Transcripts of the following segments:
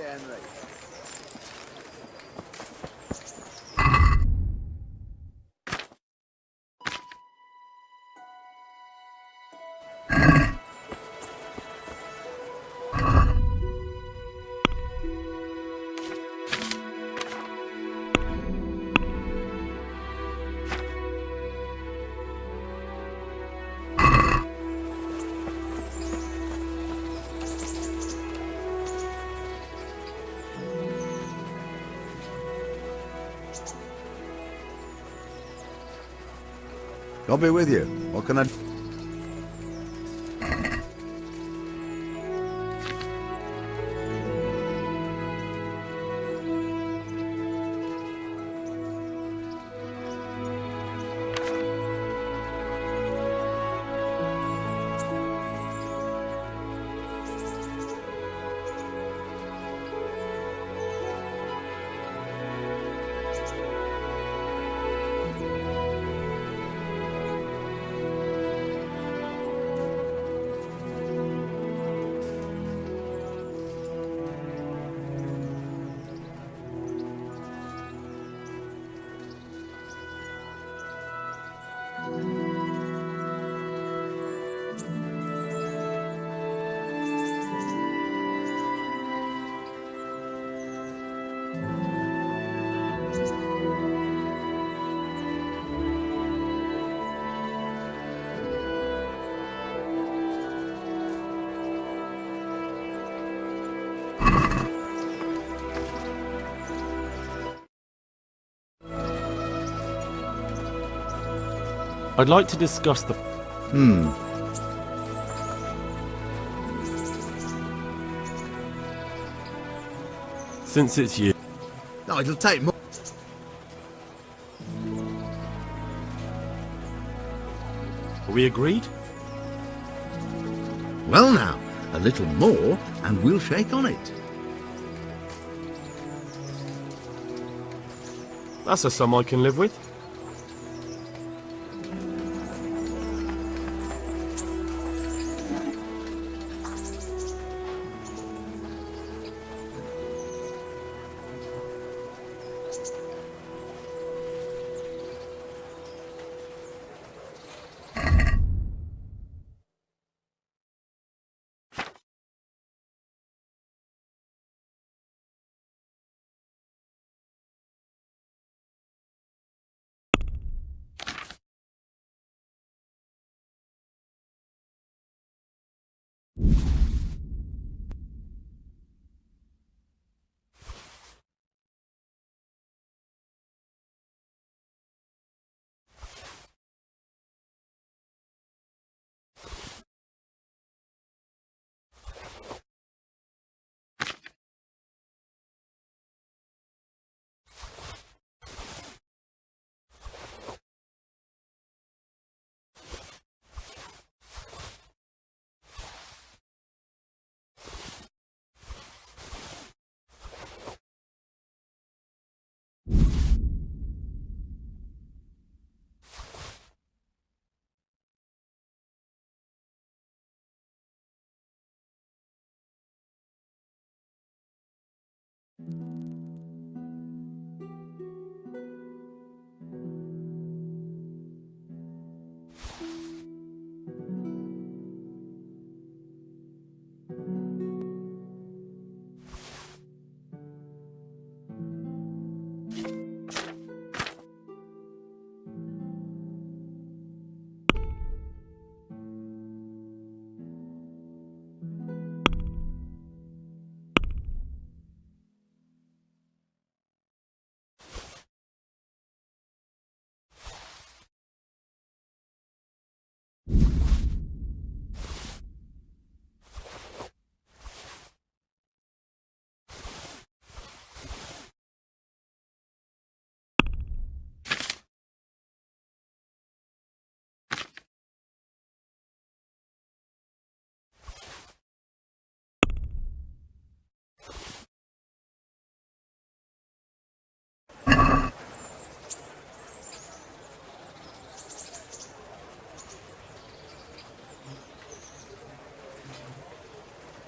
Henry. I'll be with you. What can I... I'd like to discuss the... Since it's you. No, it'll take more. Are we agreed? Well now, a little more and we'll shake on it. That's a sum I can live with.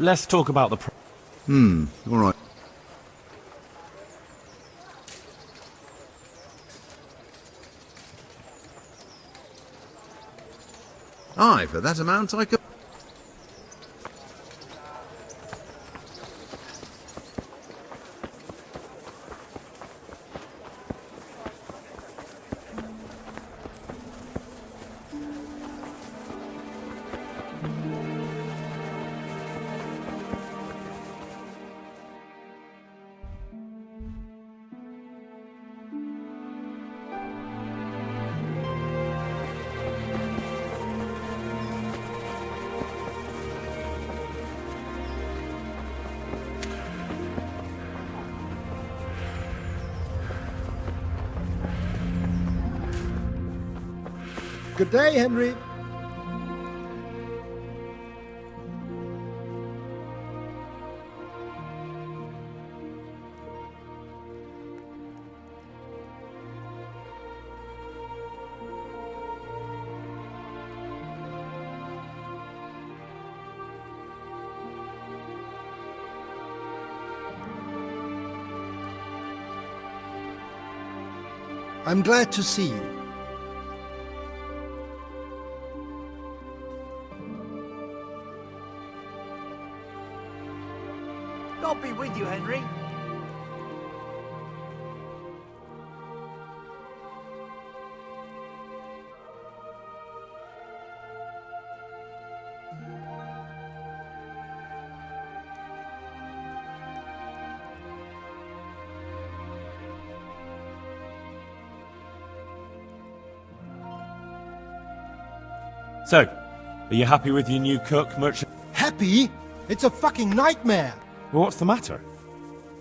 Let's talk about the... All right. Aye, for that amount I could... Good day, Henry. I'm glad to see you. God be with you, Henry. So, are you happy with your new cook, merchant? Happy? It's a fucking nightmare. Well, what's the matter?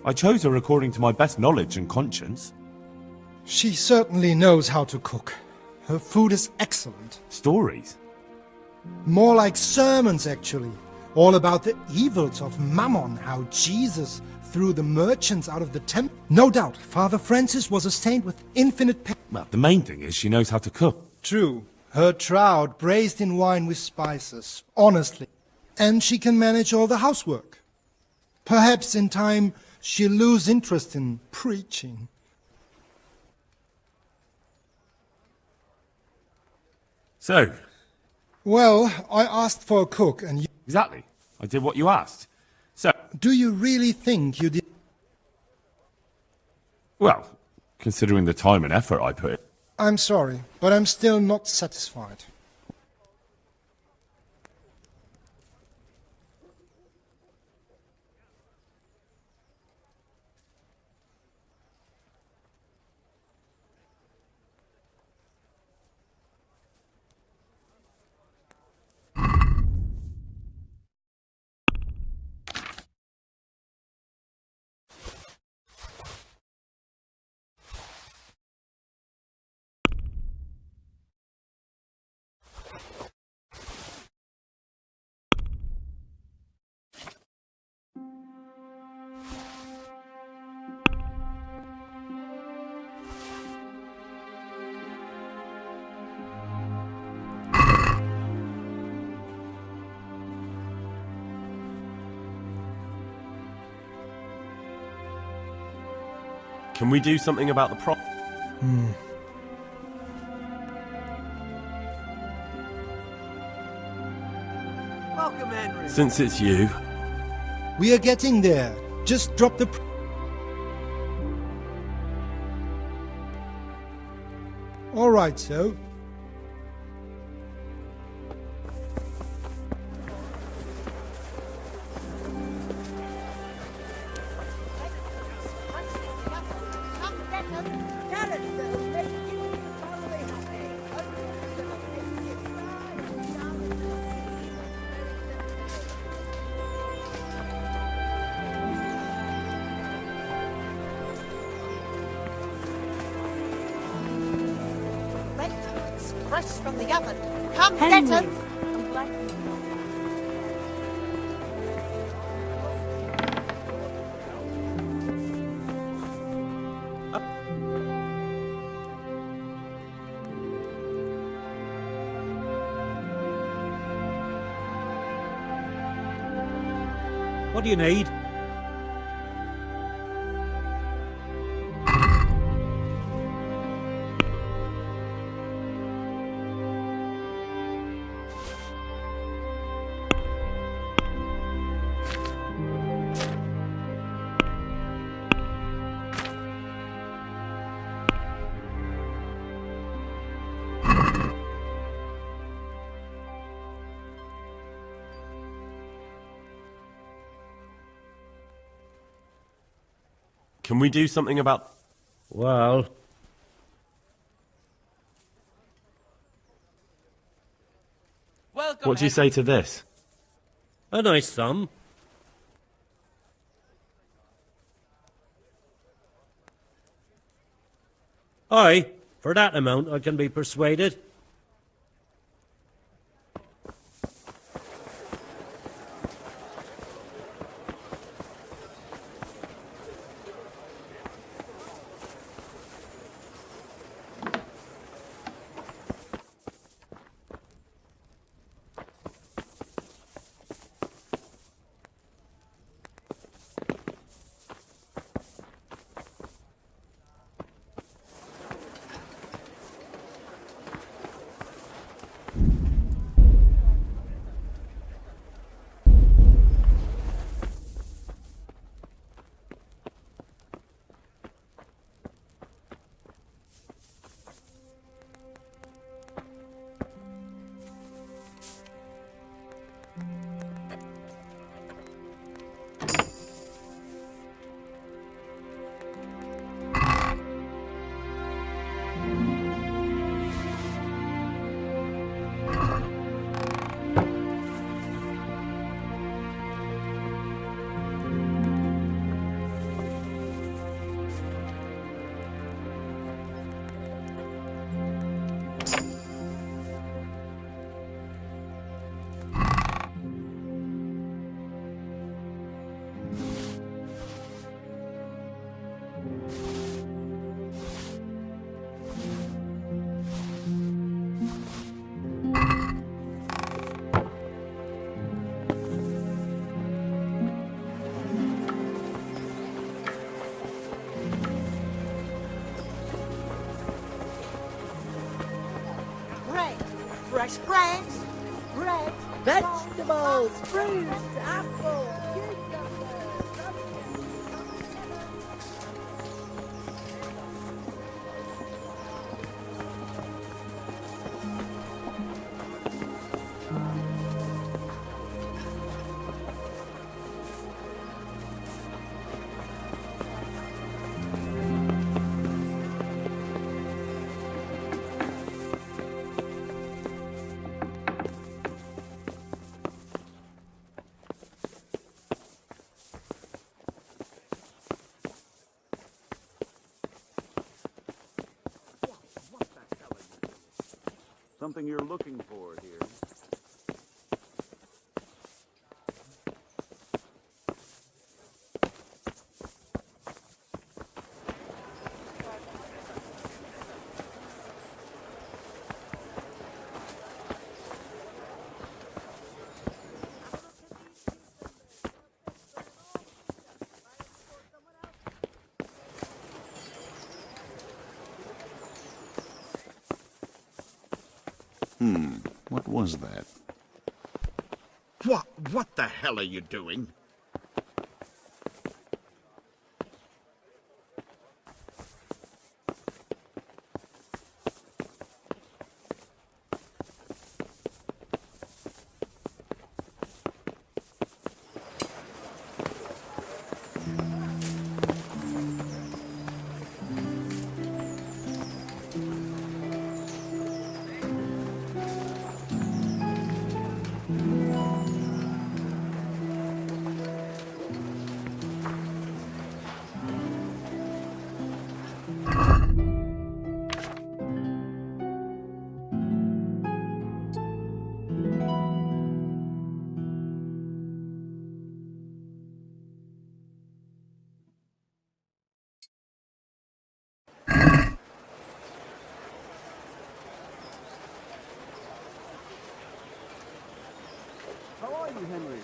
I chose her according to my best knowledge and conscience. She certainly knows how to cook. Her food is excellent. Stories? More like sermons, actually. All about the evils of Mammon, how Jesus threw the merchants out of the temple. No doubt, Father Francis was a saint with infinite Well, the main thing is she knows how to cook. True. Her trout braised in wine with spices, honestly. And she can manage all the housework. Perhaps in time she'll lose interest in preaching. So? Well, I asked for a cook and you... Exactly. I did what you asked. So? Do you really think you did... Well, considering the time and effort I put in. I'm sorry, but I'm still not satisfied. Can we do something about the problem? Welcome, Henry. Since it's you. We are getting there. Just drop the... All right, so... Fresh from the oven. Come Henry. get 'em. What do you need? Can we do something about... Well, What do you say to this? a nice sum. Aye, for that amount I can be persuaded. Bread. Fresh bread. Bread. Vegetables, fruit, apples, Something you're looking for here. What was that? What the hell are you doing? How are you, Henry?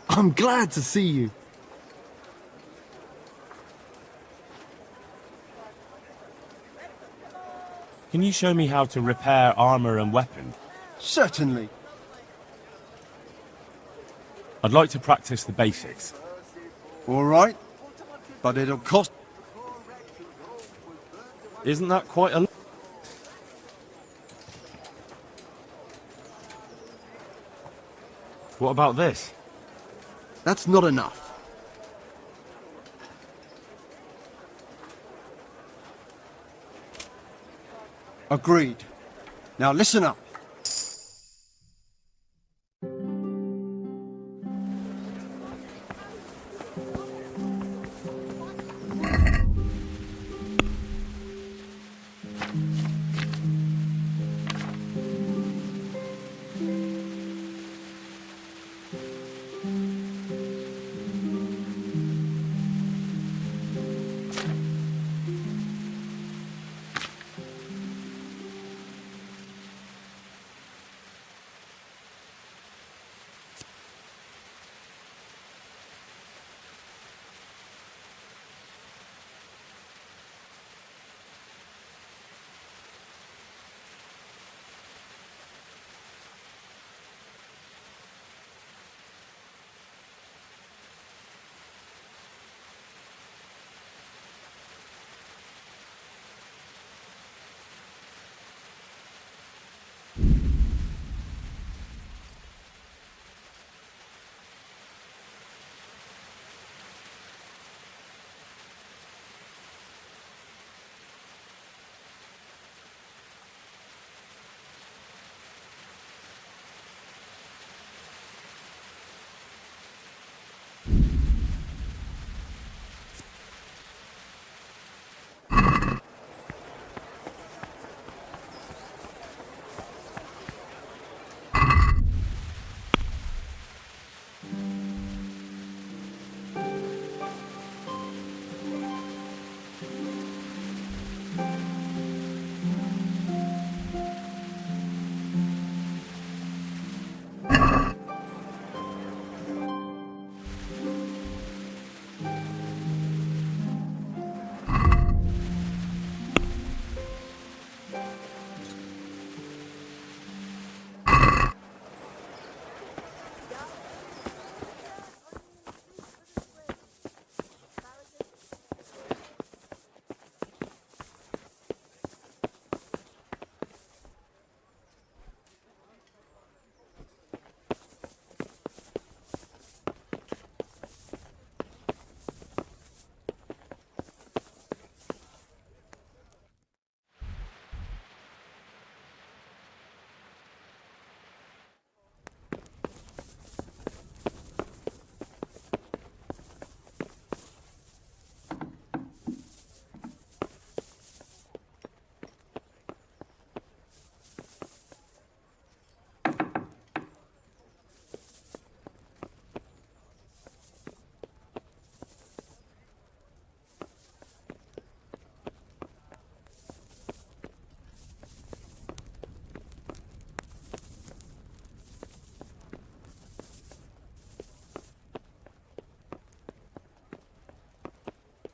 I'm glad to see you. Can you show me how to repair armor and weapons? Certainly. I'd like to practice the basics. All right. But it'll cost... Isn't that quite a... What about this? That's not enough. Agreed. Now listen up.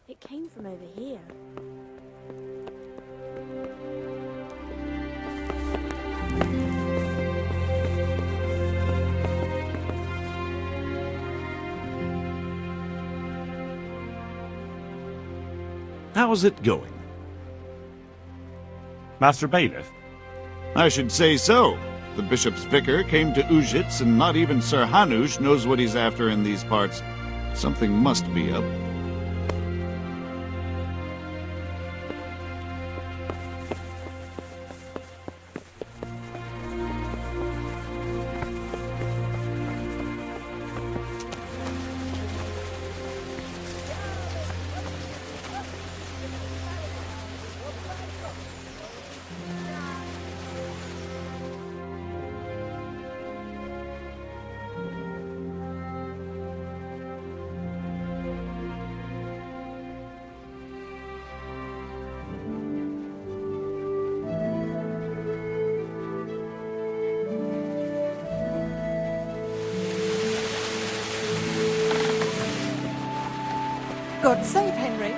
It came from over here. How's it going? Master Bailiff? I should say so. The bishop's vicar came to Ujits, and not even Sir Hanush knows what he's after in these parts. Something must be up. God save Henry.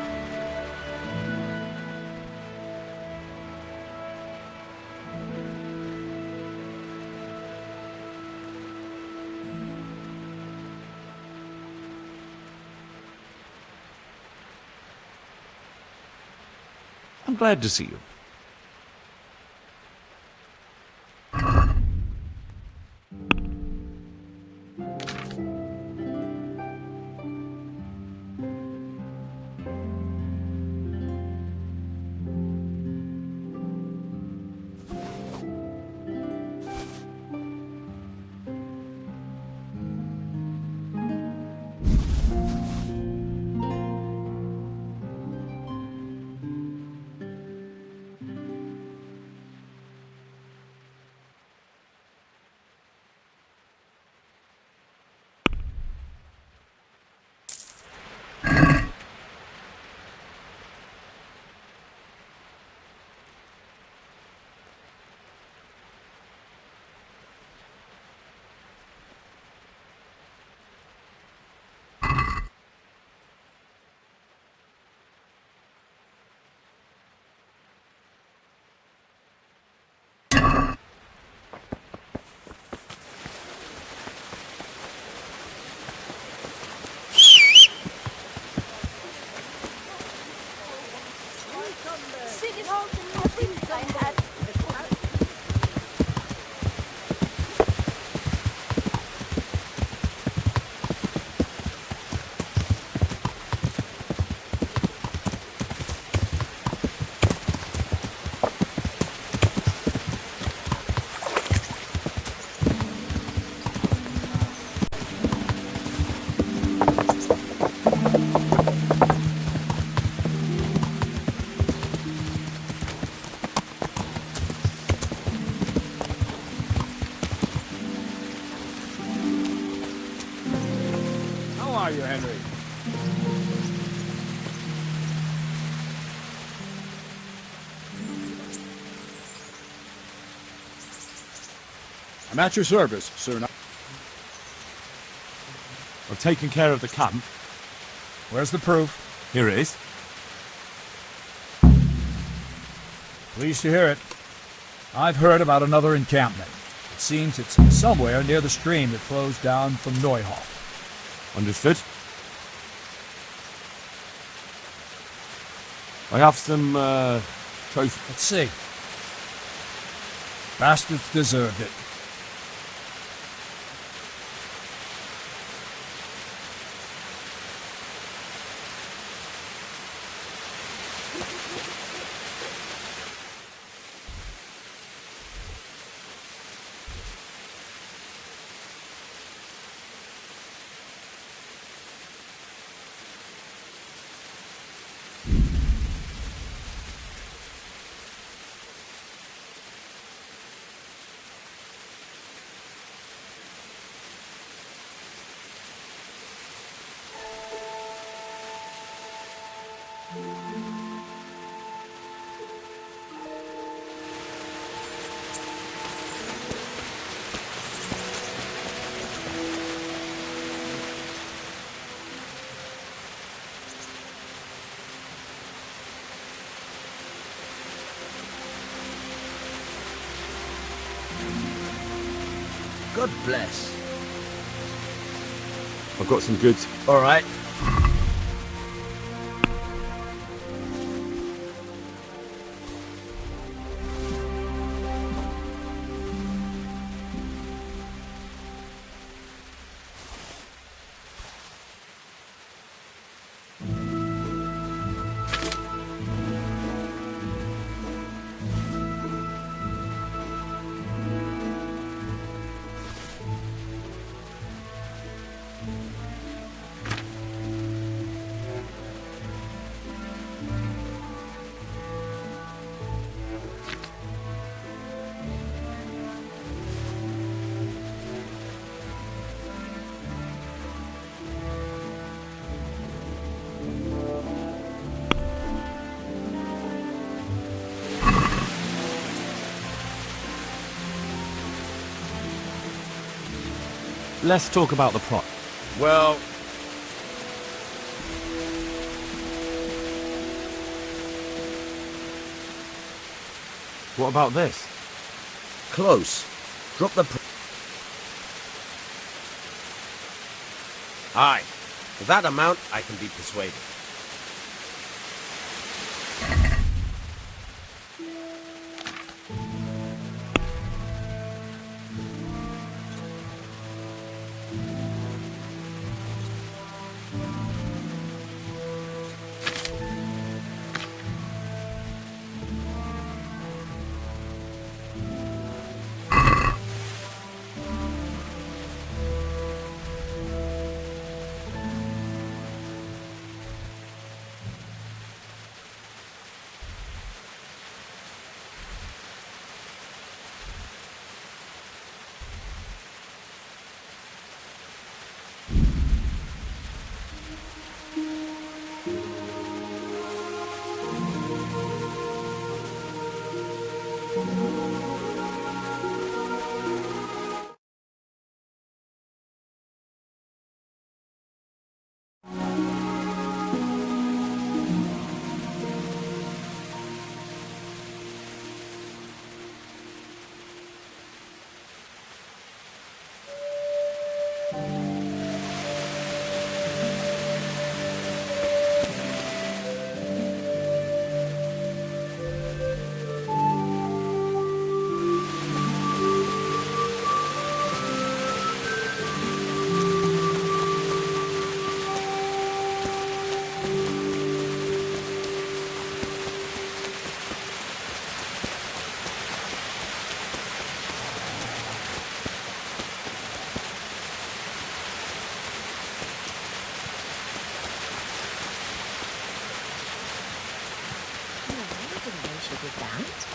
I'm glad to see you. are you, Henry? I'm at your service, sir. I've taken care of the camp. Where's the proof? Here it is. Pleased to hear it. I've heard about another encampment. It seems it's somewhere near the stream that flows down from Neuhof. Understood. I have some, trophies. Let's see. Bastards deserved it. God bless. I've got some goods. All right. Let's talk about the plot. Well, What about this? close. Drop the... Aye. For that amount, I can be persuaded. bothered with that.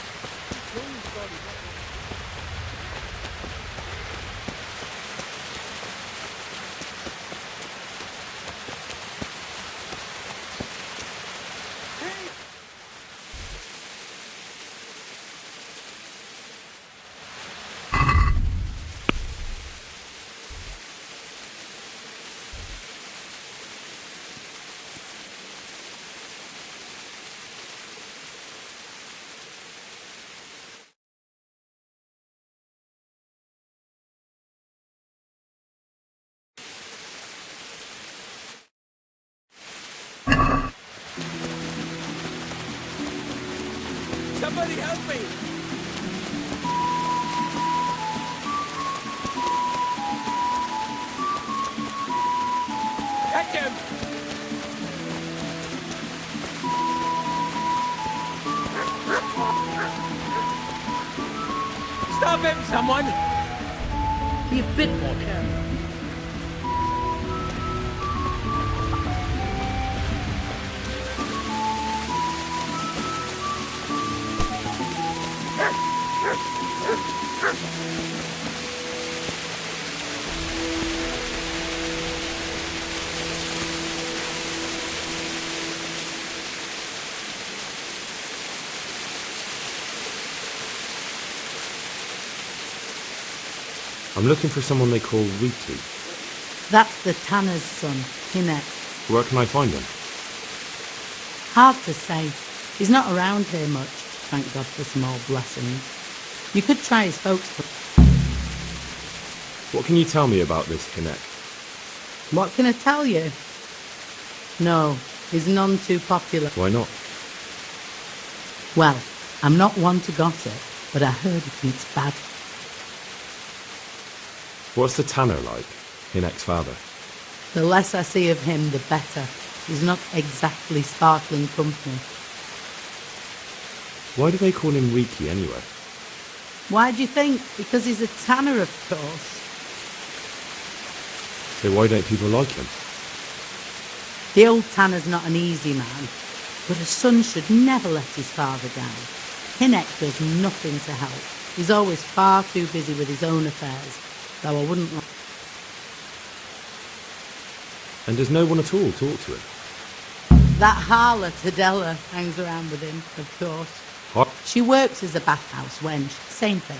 Somebody help me! Catch him! Stop him, someone! Be a bit more careful. I'm looking for someone they call Wheatley. That's the tanner's son, Hinek. Where can I find him? Hard to say. He's not around here much, thank God for small blessings. You could try his folks, but What can you tell me about this Hinek? what can I tell you? No, he's none too popular. Why not? Well, I'm not one to gossip, but I heard he thinks bad. What's the tanner like? Hinek's father. The less I see of him, the better. He's not exactly sparkling company. Why do they call him Reeky anyway? Why do you think? Because he's a tanner, of course. So why don't people like him? The old tanner's not an easy man, but a son should never let his father down. Hinek does nothing to help. He's always far too busy with his own affairs, though I wouldn't like... And does no one at all talk to him? That harlot, Adela, hangs around with him, of course. What? She works as a bathhouse wench, same thing.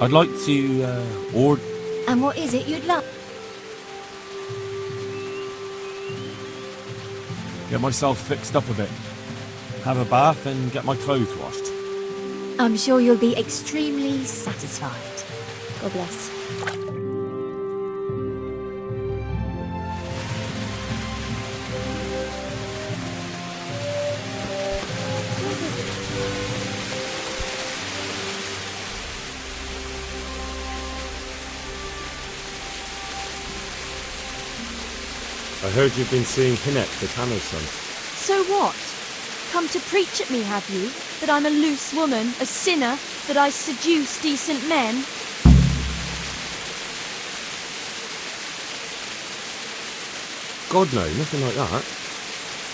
I'd like to, order... And what is it you'd like? Get myself fixed up a bit. Have a bath and get my clothes washed. I'm sure you'll be extremely satisfied. God bless. I heard you've been seeing Hinek, the tanner's son. So what? Come to preach at me, have you? That I'm a loose woman, a sinner, that I seduce decent men? God, no, nothing like that.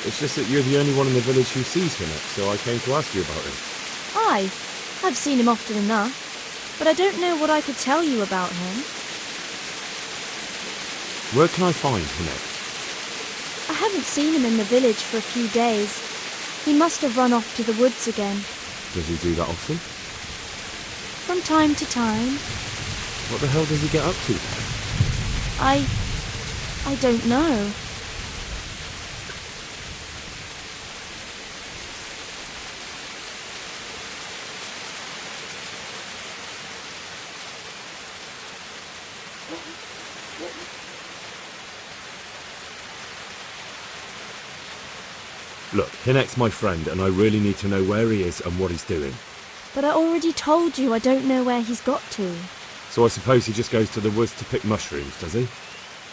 It's just that you're the only one in the village who sees Hinek, so I came to ask you about him. Aye, I've seen him often enough, but I don't know what I could tell you about him. Where can I find Hinek? haven't seen him in the village for a few days. He must have run off to the woods again. Does he do that often? From time to time. What the hell does he get up to? I don't know. Look, Hinek's my friend, and I really need to know where he is and what he's doing. But I already told you I don't know where he's got to. So I suppose he just goes to the woods to pick mushrooms, does he?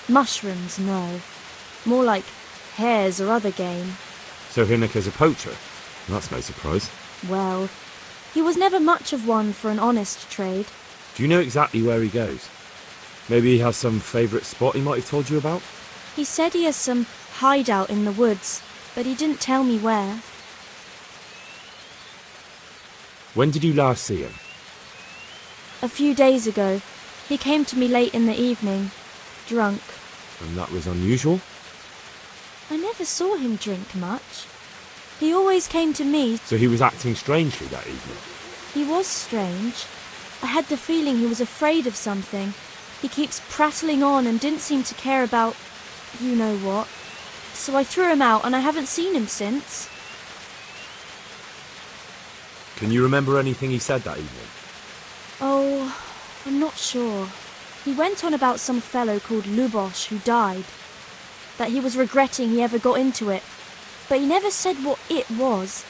Mushrooms, no. More like hares or other game. So Hinek is a poacher? That's no surprise. Well, he was never much of one for an honest trade. Do you know exactly where he goes? Maybe he has some favourite spot he might have told you about? He said he has some hideout in the woods, but he didn't tell me where. When did you last see him? A few days ago. He came to me late in the evening, drunk. And that was unusual? I never saw him drink much. He always came to me. So he was acting strangely that evening? He was strange. I had the feeling he was afraid of something. He keeps prattling on and didn't seem to care about you know what. So I threw him out and I haven't seen him since. Can you remember anything he said that evening? Oh, I'm not sure. He went on about some fellow called Lubosh who died. That he was regretting he ever got into it. But he never said what it was.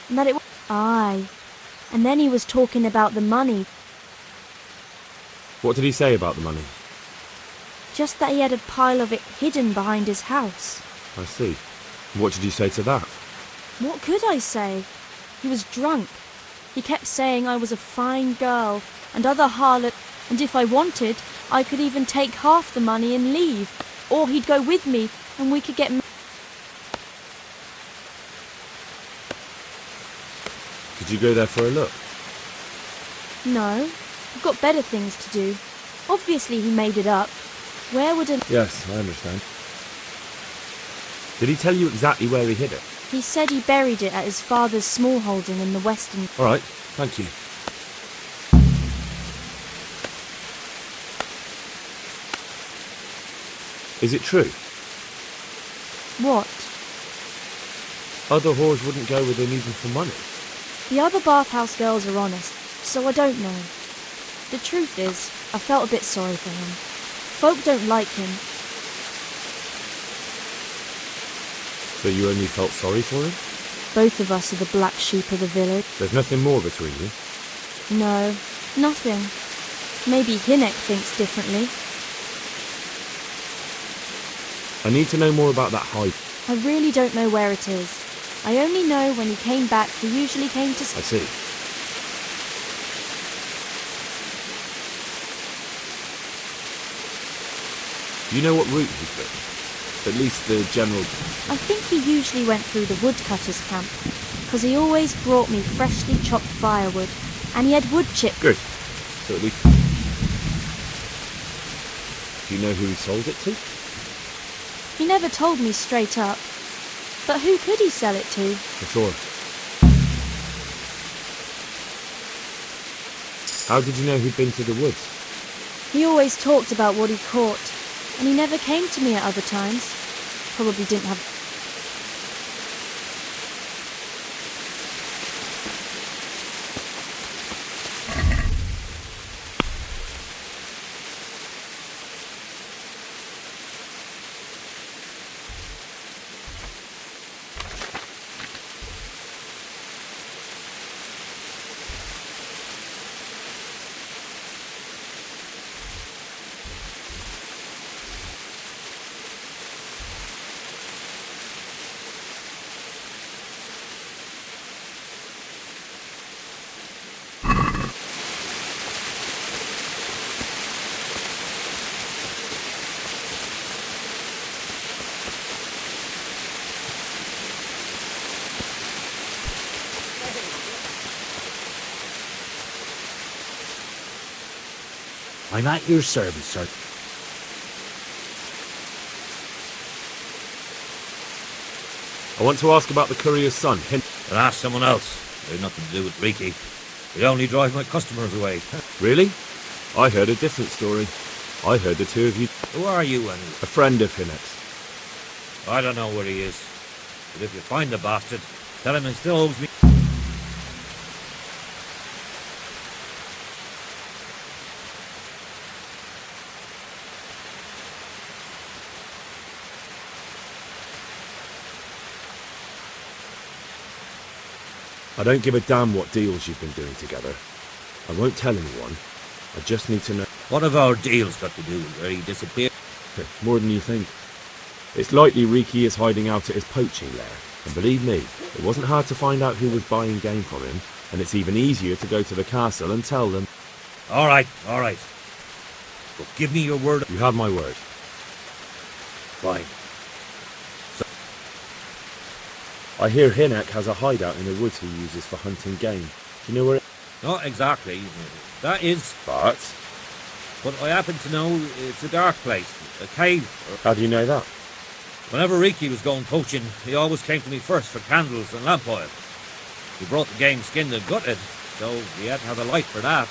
And that it was... Aye. And then he was talking about the money. What did he say about the money? Just that he had a pile of it hidden behind his house. I see. What did you say to that? What could I say? He was drunk. He kept saying I was a fine girl and other harlot, and if I wanted, I could even take half the money and leave. Or he'd go with me and we could get... Did you go there for a look? No, I've got better things to do. Obviously he made it up. Where would a... Yes, I understand. Did he tell you exactly where he hid it? He said he buried it at his father's small holding in the western... All right, thank you. Is it true? What? Other whores wouldn't go with him even for money. The other bathhouse girls are honest, so I don't know. The truth is, I felt a bit sorry for him. Folk don't like him. So you only felt sorry for him? Both of us are the black sheep of the village. There's nothing more between you? No, nothing. Maybe Hinek thinks differently. I need to know more about that hide. I really don't know where it is. I only know when he came back, he usually came to... I see. Do you know what route he took? At least the general... I think he usually went through the woodcutter's camp, because he always brought me freshly chopped firewood, and he had wood chips. Good. So at least... Do you know who he sold it to? He never told me straight up. But who could he sell it to? For sure. How did you know he'd been to the woods? He always talked about what he caught, and he never came to me at other times. Probably didn't have... I'm at your service, sir. I want to ask about the courier's son, Hinek. And ask someone else. They've nothing to do with Riki. They only drive my customers away. Really? I heard a different story. I heard the two of you... Who are you, anyway? A friend of Hinek's. I don't know where he is. But if you find the bastard, tell him he still owes me. I don't give a damn what deals you've been doing together. I won't tell anyone. I just need to know... What have our deals got to do with where he disappeared? More than you think. It's likely Riki is hiding out at his poaching lair. And believe me, it wasn't hard to find out who was buying game from him, and it's even easier to go to the castle and tell them. All right. But give me your word. You have my word. Fine. I hear Hinek has a hideout in the woods he uses for hunting game. Do you know where it... Not exactly. That is... But I happen to know it's a dark place. A cave. How do you know that? Whenever Riki was going poaching, he always came to me first for candles and lamp oil. He brought the game skinned and gutted, so he had to have a light for that.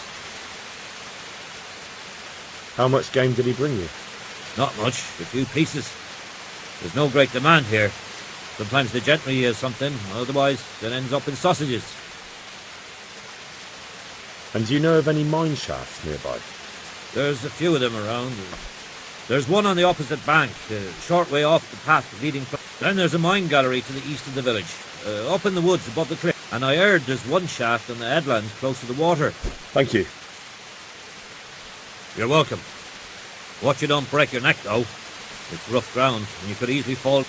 How much game did he bring you? Not much, a few pieces. There's no great demand here. Sometimes the gentry has something, otherwise it ends up in sausages. And do you know of any mine shafts nearby? There's a few of them around. There's one on the opposite bank, a short way off the path leading from... Then there's a mine gallery to the east of the village, up in the woods above the cliff. And I heard there's one shaft on the headlands close to the water. Thank you. You're welcome. Watch you don't break your neck, though. It's rough ground, and you could easily fall...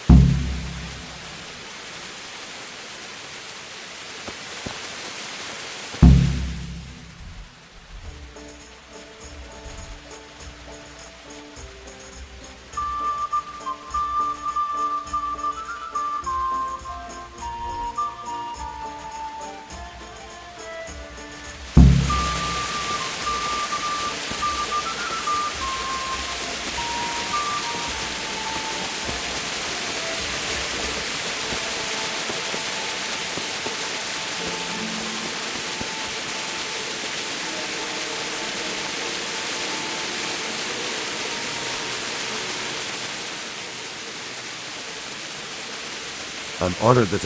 I'm honored that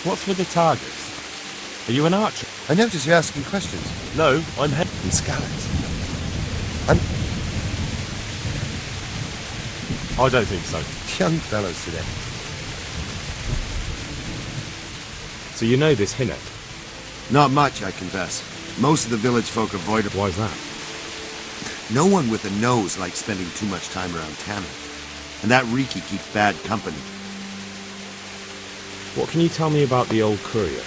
What's with the targets? Are you an archer? I notice you're asking questions. No, I'm And scallops. I don't think so. Young fellows today. So you know this Hinek? Not much, I confess. Most of the village folk avoid it. Why's that? No one with a nose likes spending too much time around town. And that Riki keeps bad company. What can you tell me about the old courier?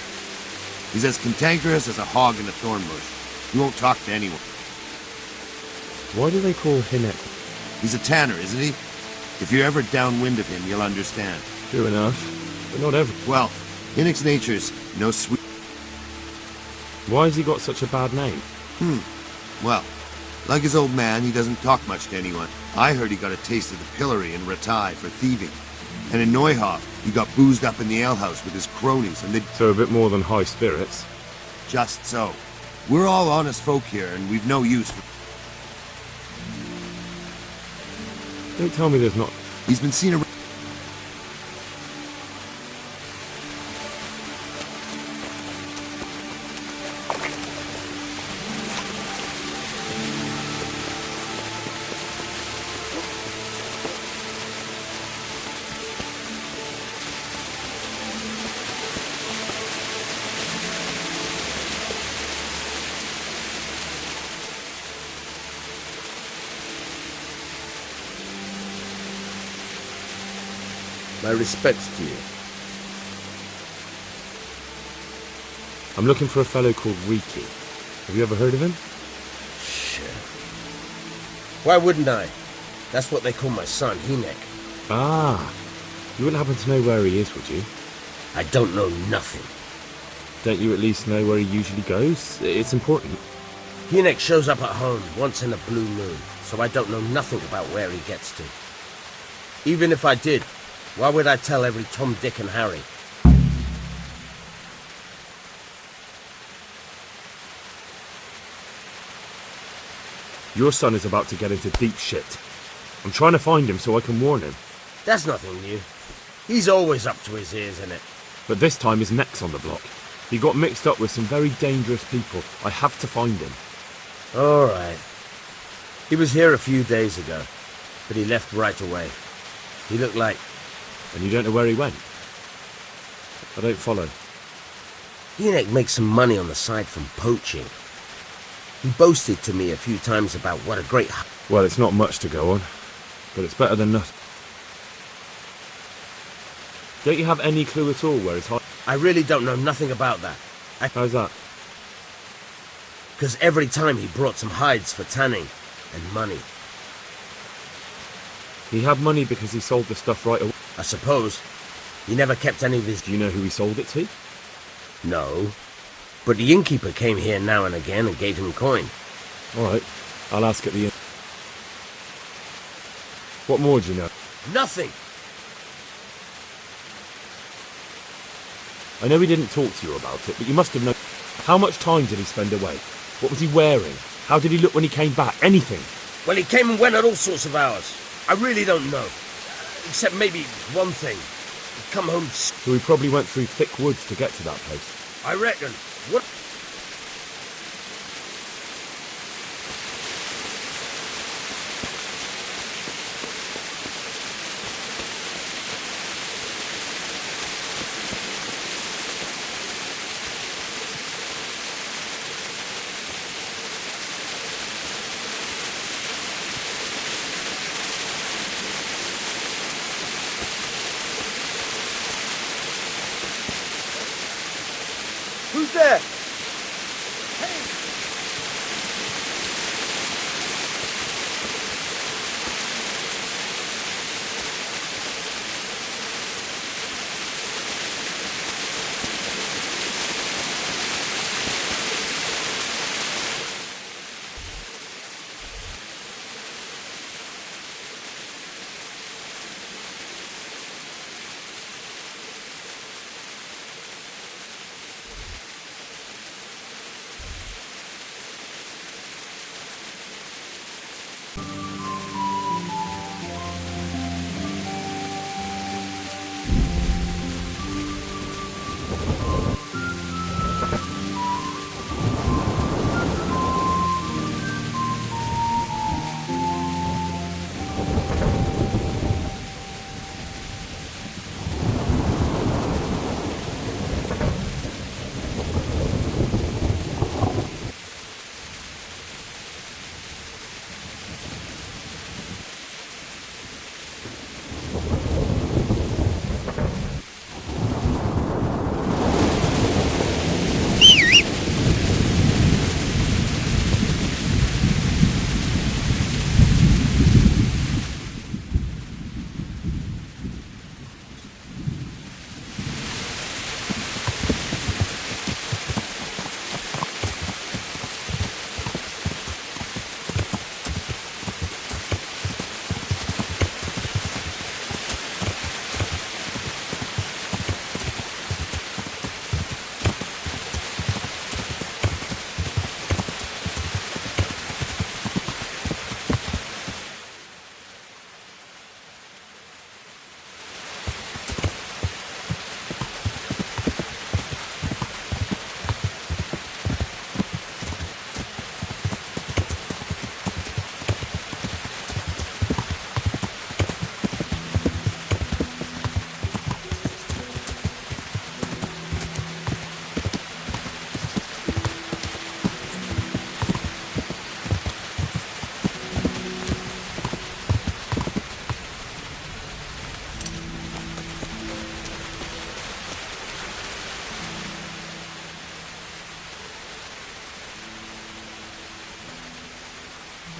He's as cantankerous as a hog in a thorn bush. He won't talk to anyone. Why do they call Hinek? He's a tanner, isn't he? If you're ever downwind of him, you'll understand. True enough, but not every... Well, Hinek's nature's no sweet... Why has he got such a bad name? Well, like his old man, he doesn't talk much to anyone. I heard he got a taste of the pillory in Ratai for thieving. And in Neuhof, he got boozed up in the alehouse with his cronies, and they... So a bit more than high spirits. Just so. We're all honest folk here, and we've no use for... Don't tell me there's not... He's been seen around... My respects to you. I'm looking for a fellow called Riki. Have you ever heard of him? Shit. Why wouldn't I? That's what they call my son, Hinek. Ah, you wouldn't happen to know where he is, would you? I don't know nothing. Don't you at least know where he usually goes? It's important. Hinek shows up at home once in a blue moon, so I don't know nothing about where he gets to. Even if I did, Why would I tell every Tom, Dick, and Harry? Your son is about to get into deep shit. I'm trying to find him so I can warn him. That's nothing new. He's always up to his ears in it. But this time his neck's on the block. He got mixed up with some very dangerous people. I have to find him. All right. He was here a few days ago, but he left right away. He looked like... And you don't know where he went? I don't follow. Enoch makes some money on the side from poaching. He boasted to me a few times about what a great... Well, it's not much to go on, but it's better than nothing. Don't you have any clue at all where he's hiding? I really don't know nothing about that. How's that? Because every time he brought some hides for tanning and money. He had money because he sold the stuff right away. I suppose. He never kept any of his... Do you know who he sold it to? No. But the innkeeper came here now and again and gave him coin. All right. I'll ask at the inn. What more do you know? Nothing! I know he didn't talk to you about it, but you must have known. How much time did he spend away? What was he wearing? How did he look when he came back? Anything? Well, he came and went at all sorts of hours. I really don't know. Except maybe one thing. He'd come home... So he probably went through thick woods to get to that place. I reckon. What... Who's there?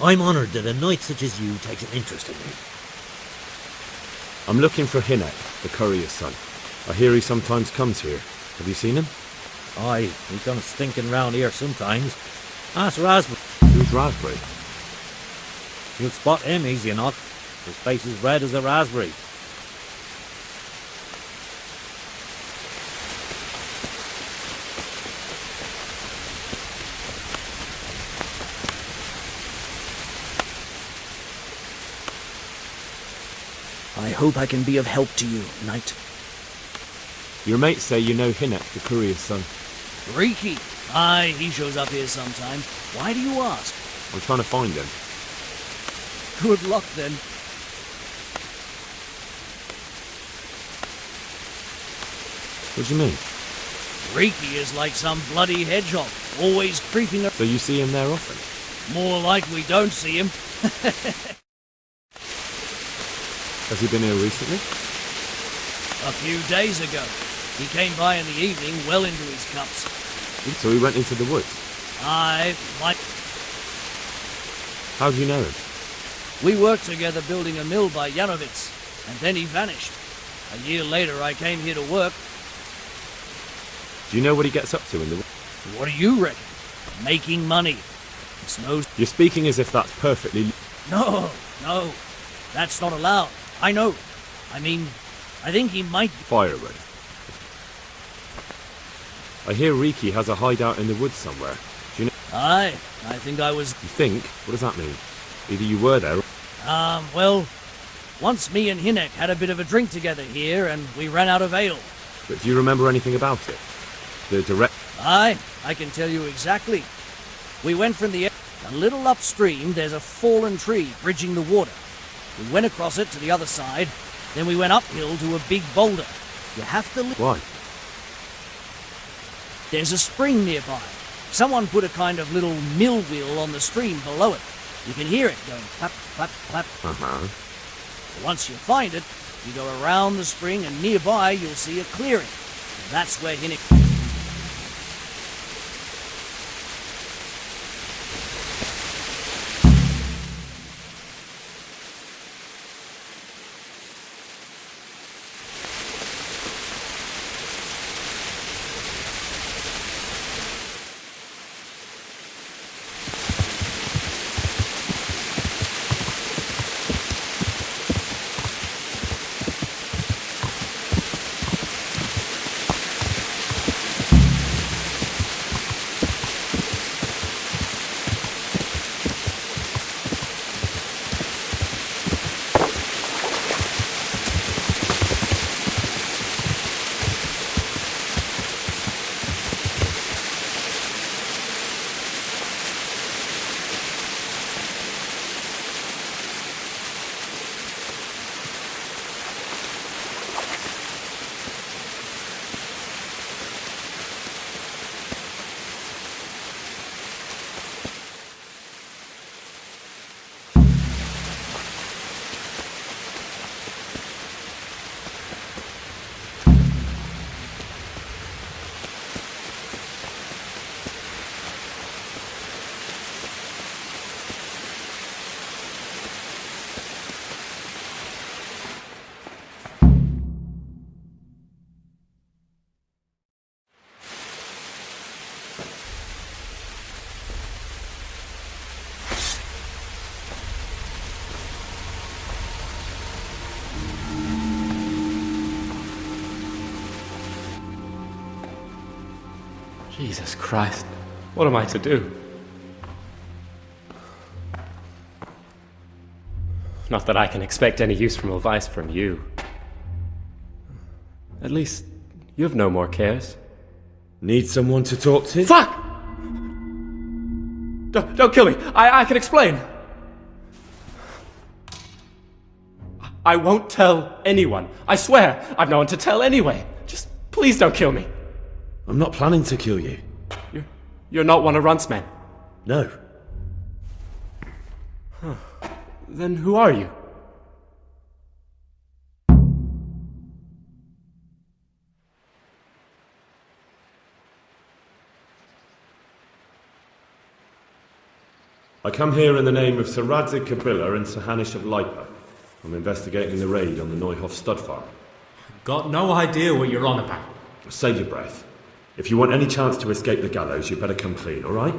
I'm honoured that a knight such as you takes an interest in me. I'm looking for Hinek, the courier's son. I hear he sometimes comes here. Have you seen him? Aye, he comes stinking round here sometimes. Ask Raspberry. Who's Raspberry? You'll spot him easy enough. His face is red as a raspberry. I hope I can be of help to you, knight. Your mates say you know Hinek, the courier's son. Riki? Aye, he shows up here sometime. Why do you ask? I'm trying to find him. Good luck, then. What do you mean? Riki is like some bloody hedgehog, always creeping up. So you see him there often? More like we don't see him. Has he been here recently? A few days ago. He came by in the evening, well into his cups. So he went into the woods? I like... How do you know him? We worked together building a mill by Yanovitz, and then he vanished. A year later, I came here to work. Do you know what he gets up to in the woods? What do you reckon? Making money. It's no... You're speaking as if that's perfectly... No, that's not allowed. I know. I mean, I think he might... Firewood. I hear Riki has a hideout in the woods somewhere. Do you know? Aye, I think I was... You think? What does that mean? Either you were there or... Well, once me and Hinek had a bit of a drink together here, and we ran out of ale. But do you remember anything about it? The direct... Aye, I can tell you exactly. We went from the... A little upstream, there's a fallen tree bridging the water. We went across it to the other side, then we went uphill to a big boulder. You have to... Why? There's a spring nearby. Someone put a kind of little mill wheel on the stream below it. You can hear it going clap, clap, clap. Uh-huh. Once you find it, you go around the spring and nearby you'll see a clearing. That's where Hinek... Jesus Christ, what am I to do? Not that I can expect any useful advice from you. At least, you have no more cares. Need someone to talk to? Fuck! Don't kill me. I can explain. I won't tell anyone. I swear, I've no one to tell anyway. Just please don't kill me. I'm not planning to kill you. You're not one of Runt's men? No. Huh. Then who are you? I come here in the name of Sir Radzig Kabila and Sir Hanish of Lipa. I'm investigating the raid on the Neuhof stud farm. Got no idea what you're on about. Save your breath. If you want any chance to escape the gallows, you better come clean, all right?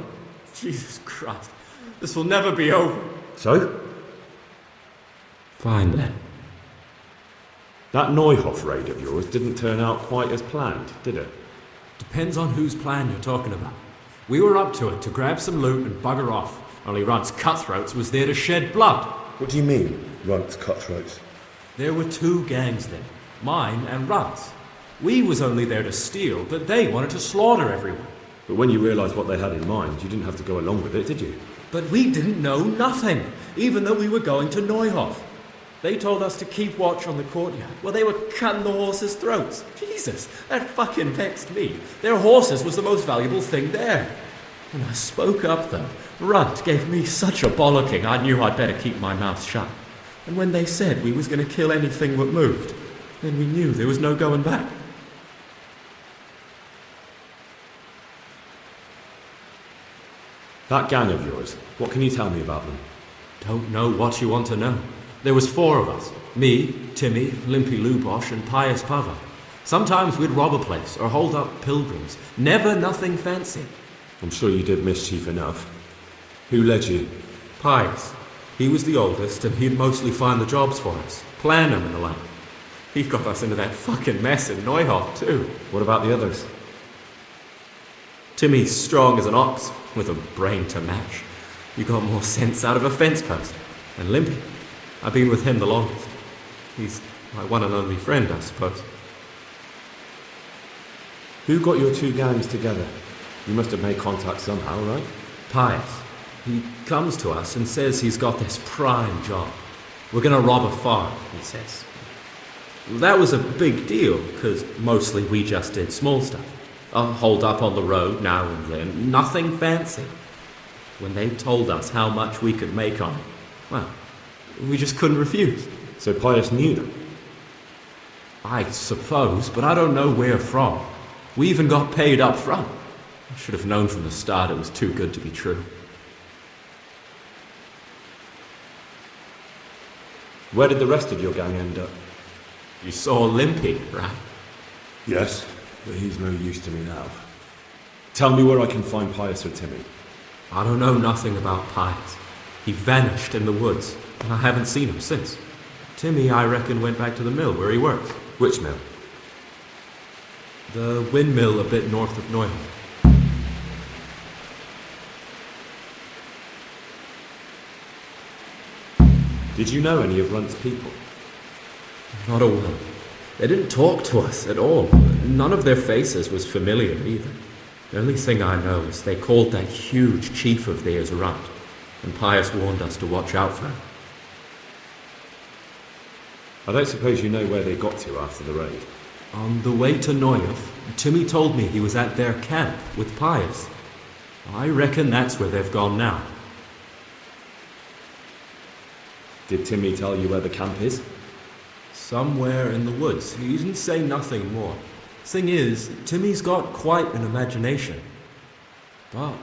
Jesus Christ. This will never be over. So? Fine then. That Neuhof raid of yours didn't turn out quite as planned, did it? Depends on whose plan you're talking about. We were up to it to grab some loot and bugger off. Only Runt's cutthroats was there to shed blood. What do you mean, Runt's cutthroats? There were two gangs then, mine and Runt's. We was only there to steal, but they wanted to slaughter everyone. But when you realised what they had in mind, you didn't have to go along with it, did you? But we didn't know nothing, even though we were going to Neuhof. They told us to keep watch on the courtyard. Well, they were cutting the horses' throats. Jesus, that fucking vexed me. Their horses was the most valuable thing there. When I spoke up, though, Runt gave me such a bollocking I knew I'd better keep my mouth shut. And when they said we was going to kill anything that moved, then we knew there was no going back. That gang of yours, what can you tell me about them? Don't know what you want to know. There was 4 of us. Me, Timmy, Limpy Lubosh, and Pius Pava. Sometimes we'd rob a place or hold up pilgrims. Never nothing fancy. I'm sure you did mischief enough. Who led you? Pius. He was the oldest, and he'd mostly find the jobs for us. Plan them and the like. He got us into that fucking mess in Neuhof, too. What about the others? Timmy's strong as an ox, with a brain to match. You got more sense out of a fence post. And Limpy, I've been with him the longest. He's my one and only friend, I suppose. Who got your 2 gangs together? You must have made contact somehow, right? Pius. He comes to us and says he's got this prime job. We're going to rob a farm, he says. That was a big deal, because mostly we just did small stuff. Hold up on the road now and then, nothing fancy. When they told us how much we could make on it, well, we just couldn't refuse. So Pius knew them? I suppose, but I don't know where from. We even got paid up front. I should have known from the start it was too good to be true. Where did the rest of your gang end up? You saw Limpy, right? Yes, but he's no use to me now. Tell me where I can find Pius or Timmy. I don't know nothing about Pius. He vanished in the woods, and I haven't seen him since. Timmy, I reckon, went back to the mill where he works. Which mill? The windmill a bit north of Neuhof. Did you know any of Runt's people? Not a one. They didn't talk to us at all. None of their faces was familiar either. The only thing I know is they called that huge chief of theirs Runt, and Pius warned us to watch out for him. I don't suppose you know where they got to after the raid? On the way to Neuhof, Timmy told me he was at their camp with Pius. I reckon that's where they've gone now. Did Timmy tell you where the camp is? Somewhere in the woods. He didn't say nothing more. Thing is, Timmy's got quite an imagination. But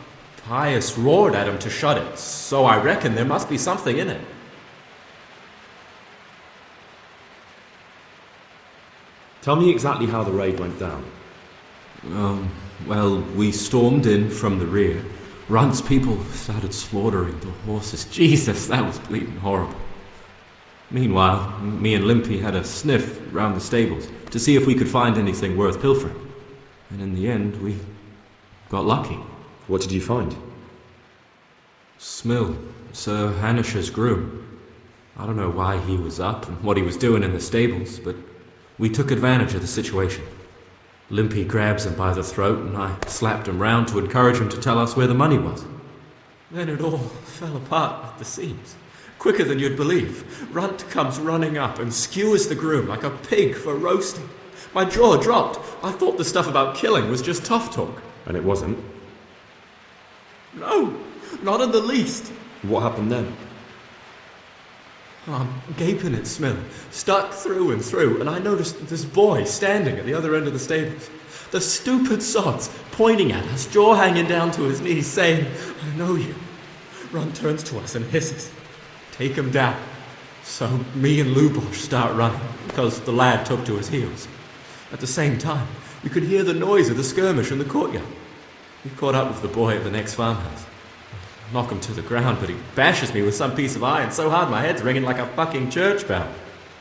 Pius roared at him to shut it, so I reckon there must be something in it. Tell me exactly how the raid went down. Well, we stormed in from the rear. Runt's people started slaughtering the horses. Jesus, that was bleeding horrible. Meanwhile, me and Limpy had a sniff round the stables to see if we could find anything worth pilfering. And in the end, we got lucky. What did you find? Smill, Sir Hanish's groom. I don't know why he was up and what he was doing in the stables, but we took advantage of the situation. Limpy grabs him by the throat and I slapped him round to encourage him to tell us where the money was. Then it all fell apart at the seams. Quicker than you'd believe. Runt comes running up and skewers the groom like a pig for roasting. My jaw dropped. I thought the stuff about killing was just tough talk. And it wasn't? No, not in the least. What happened then? I'm gaping at Smill, stuck through and through, and I noticed this boy standing at the other end of the stables. The stupid sods pointing at us, jaw hanging down to his knees, saying, "I know you." Runt turns to us and hisses, "Take him down." So me and Lubosh start running, because the lad took to his heels. At the same time, we could hear the noise of the skirmish in the courtyard. We caught up with the boy at the next farmhouse. Knock him to the ground, but he bashes me with some piece of iron so hard my head's ringing like a fucking church bell.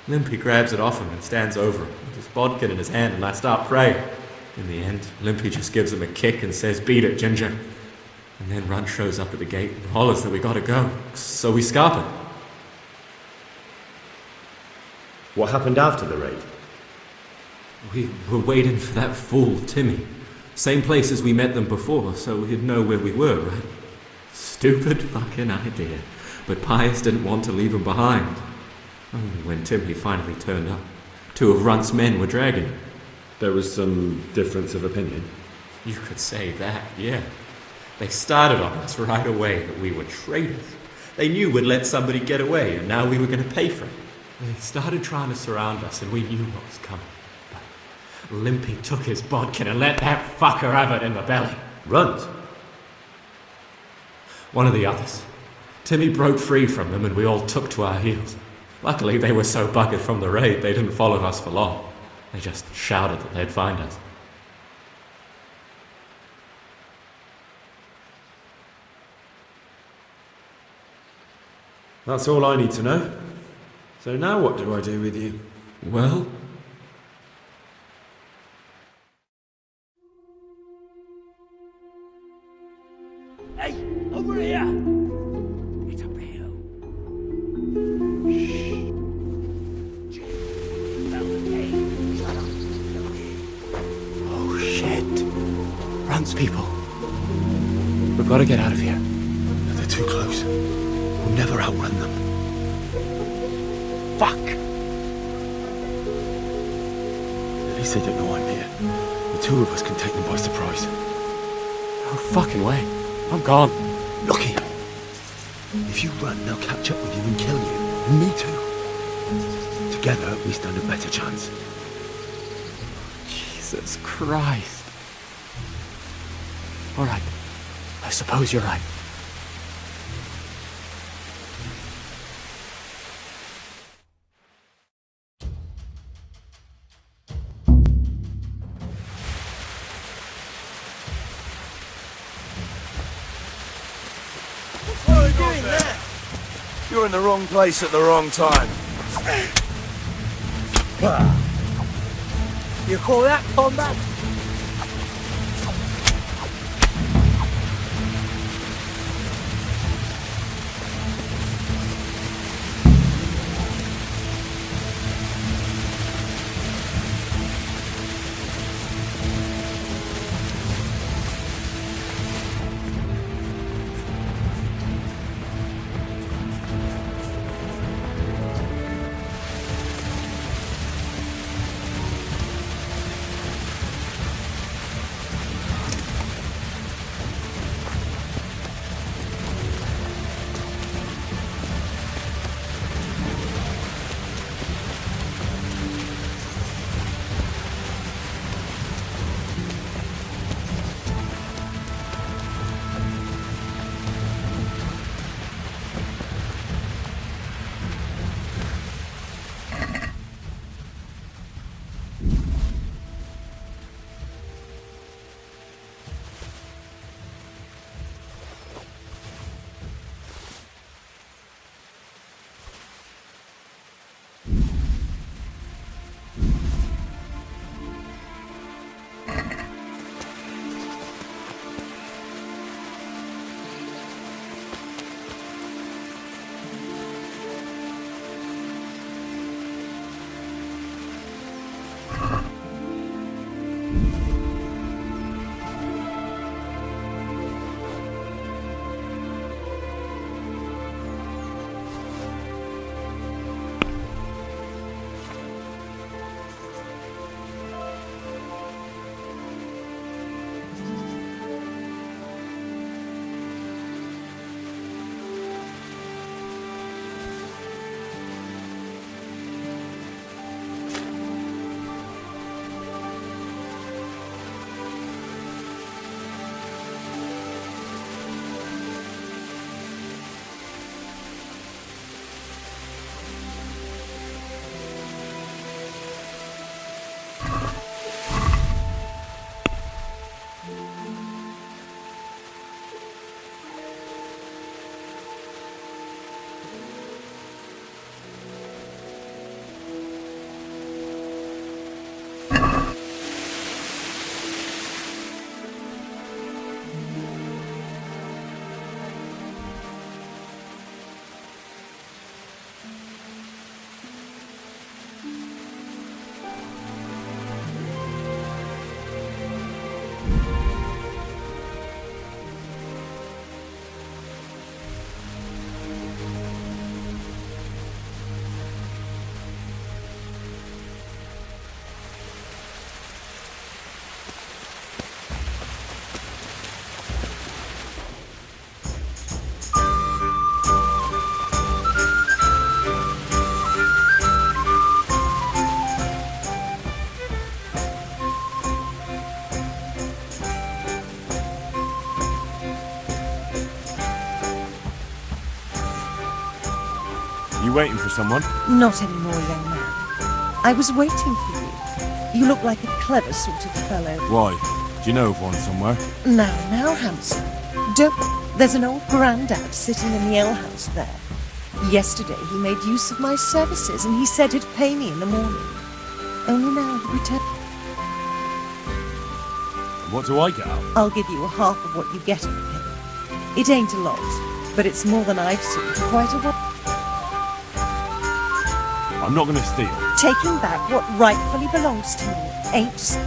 Limpy grabs it off him and stands over him with his bodkin in his hand, and I start praying. In the end, Limpy just gives him a kick and says, "Beat it, Ginger." And then Runt shows up at the gate and hollers that we gotta go, so we scarp it. What happened after the raid? We were waiting for that fool, Timmy. Same place as we met them before, so we'd know where we were, right? Stupid fucking idea. But Pius didn't want to leave him behind. Only when Timmy finally turned up, 2 of Runt's men were dragging him. There was some difference of opinion? You could say that, yeah. They started on us right away that we were traitors. They knew we'd let somebody get away, and now we were going to pay for it. They started trying to surround us, and we knew what was coming. But Limpy took his bodkin and let that fucker have it in the belly. Runt? One of the others. Timmy broke free from them, and we all took to our heels. Luckily, they were so buggered from the raid, they didn't follow us for long. They just shouted that they'd find us. That's all I need to know. So now what do I do with you? Well... Hey, over here! It's up the hill. Shh. Oh shit. Runt's people. We've got to get out of here. They're too close. We'll never outrun them. Fuck! At least they don't know I'm here. The 2 of us can take them by surprise. No fucking way. I'm gone. Look here. If you run, they'll catch up with you and kill you. And me too. Together, we stand a better chance. Jesus Christ. Alright. I suppose you're right. What are you doing there? You're in the wrong place at the wrong time. You call that combat? You waiting for someone? Not anymore, young man. I was waiting for you. You look like a clever sort of fellow. Why? Do you know of one somewhere? Now, Hanson. Don't... There's an old grandad sitting in the alehouse there. Yesterday he made use of my services and he said he'd pay me in the morning. Only now he pretends... What do I get out? I'll give you a half of what you get out of him. It ain't a lot, but it's more than I've seen for quite a while. I'm not going to steal. Taking back what rightfully belongs to me ain't...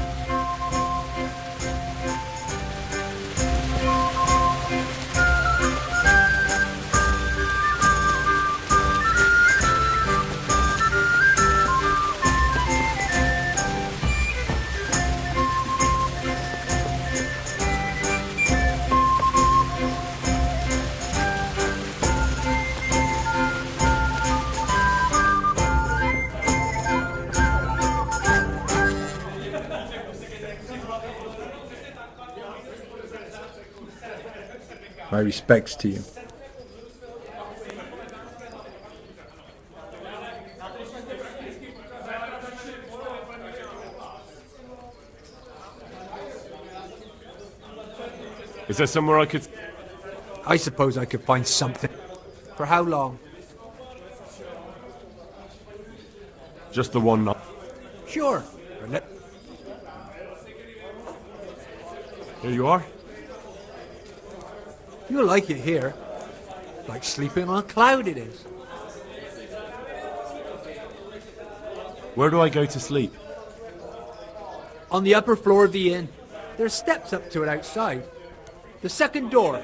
My respects to you. Is there somewhere I could... I suppose I could find something. For how long? Just the one night. Sure. Here you are. You'll like it here. Like sleeping on a cloud it is. Where do I go to sleep? On the upper floor of the inn. There's steps up to it outside. The second door.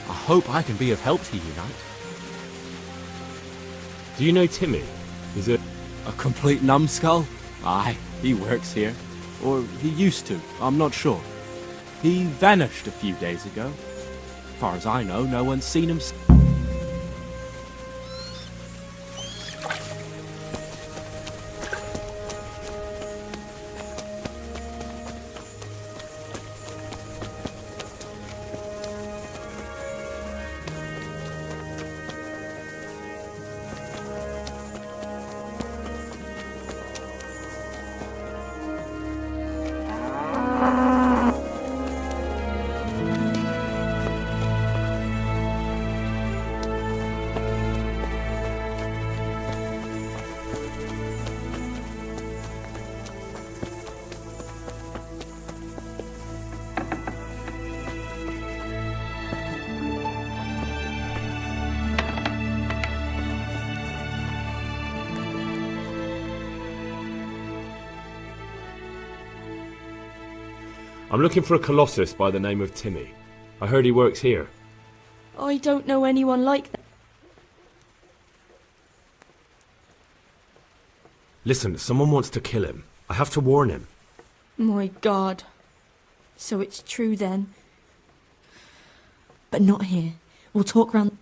I hope I can be of help to you, Knight. Do you know Timmy? He's a complete numbskull? Aye, he works here. Or he used to, I'm not sure. He vanished a few days ago. Far as I know, no one's seen him. I'm looking for a colossus by the name of Timmy. I heard he works here. I don't know anyone like that. Listen, someone wants to kill him. I have to warn him. My God. So it's true then. But not here. We'll talk round...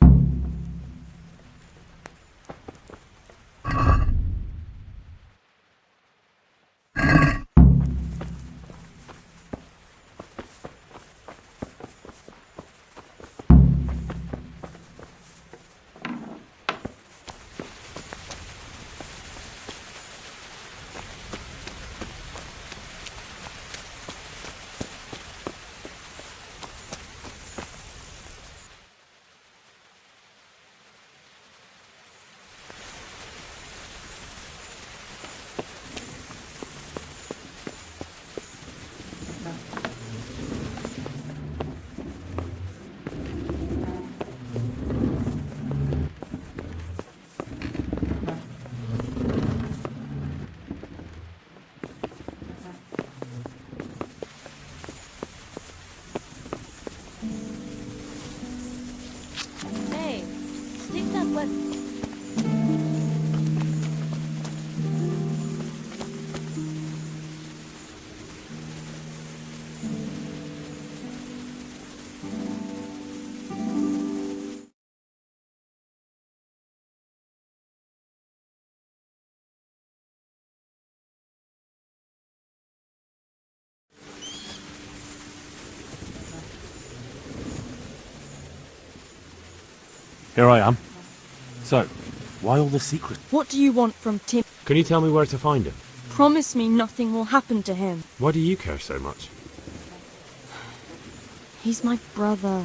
Hey, stick that left... Here I am. So, why all the secret? What do you want from Tim? Can you tell me where to find him? Promise me nothing will happen to him. Why do you care so much? He's my brother.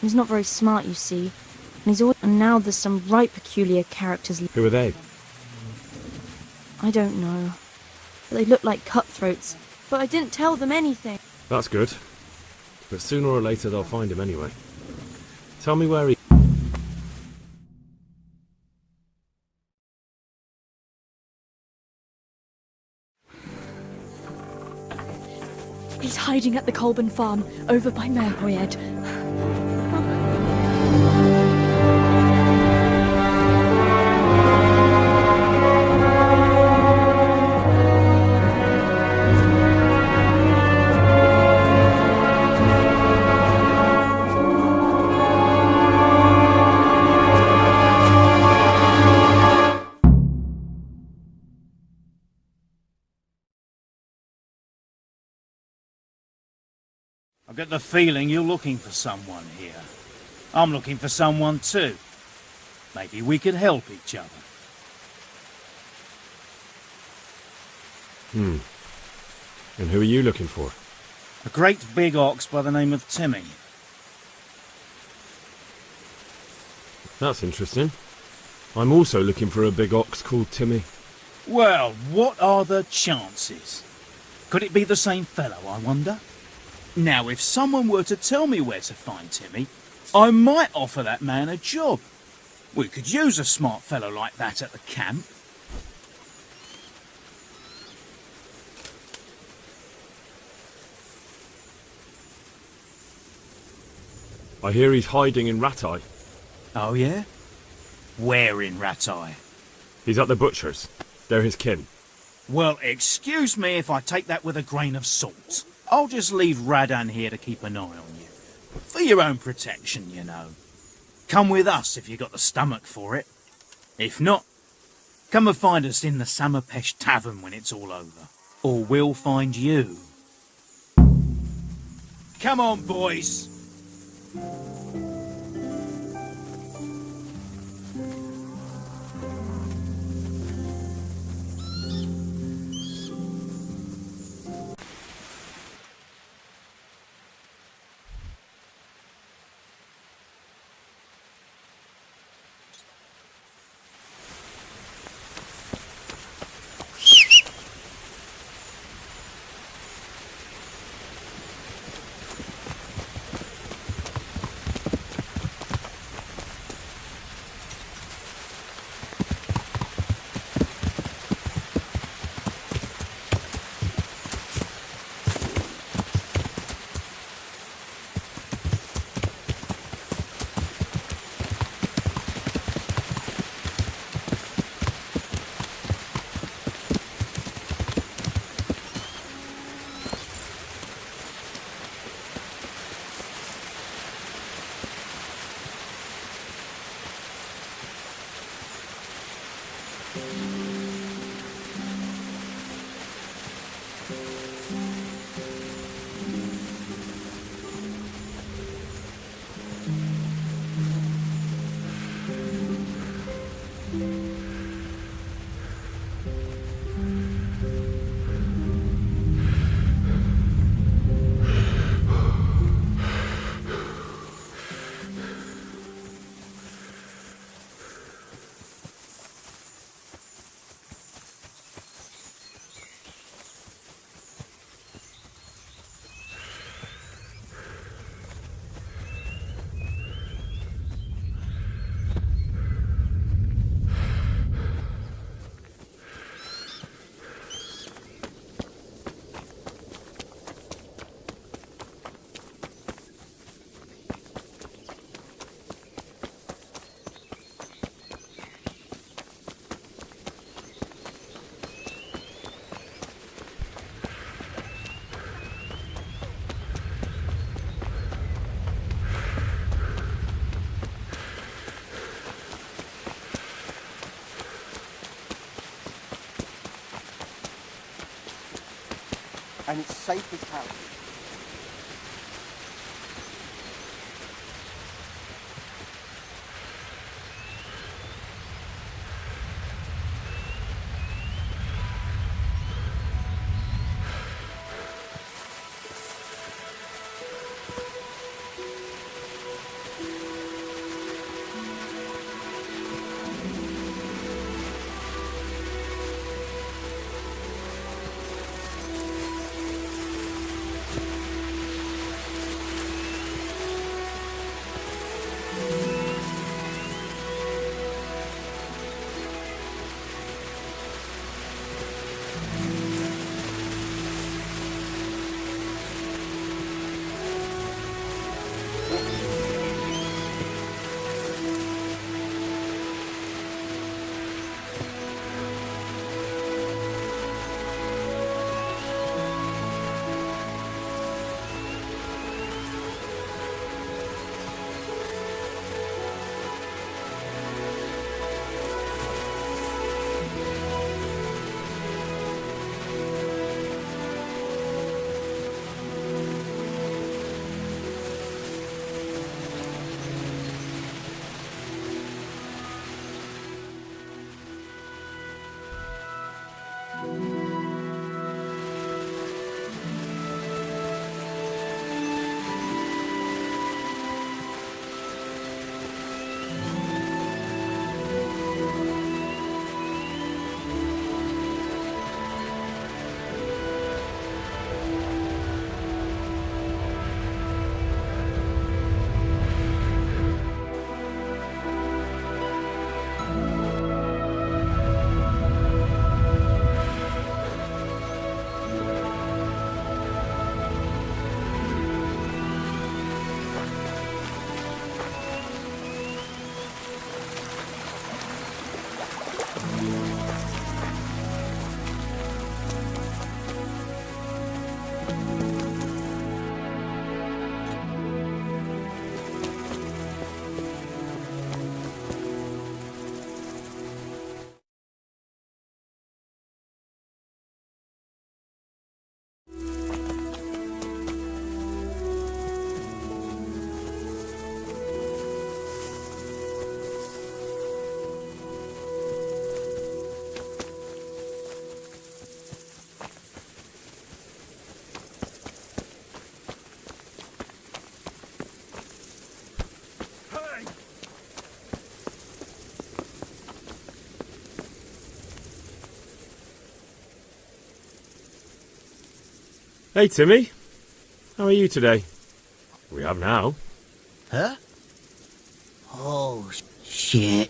He's not very smart, you see. And he's always... And now there's some right peculiar characters... Who are they? I don't know. But they look like cutthroats. But I didn't tell them anything. That's good. But sooner or later they'll find him anyway. Tell me where he... He's hiding at the Colburn farm, over by Merhoyed. I get the feeling you're looking for someone here. I'm looking for someone too. Maybe we could help each other. And who are you looking for? A great big ox by the name of Timmy. That's interesting. I'm also looking for a big ox called Timmy. Well, what are the chances? Could it be the same fellow, I wonder? Now, if someone were to tell me where to find Timmy, I might offer that man a job. We could use a smart fellow like that at the camp. I hear he's hiding in Ratai. Oh, yeah? Where in Ratai? He's at the butcher's. They're his kin. Well, excuse me if I take that with a grain of salt. I'll just leave Radan here to keep an eye on you. For your own protection, you know. Come with us if you got the stomach for it. If not, come and find us in the Samapesh Tavern when it's all over. Or we'll find you. Come on, boys! And it's safe as hell. Hey, Timmy. How are you today? We have now. Huh? Oh, shit.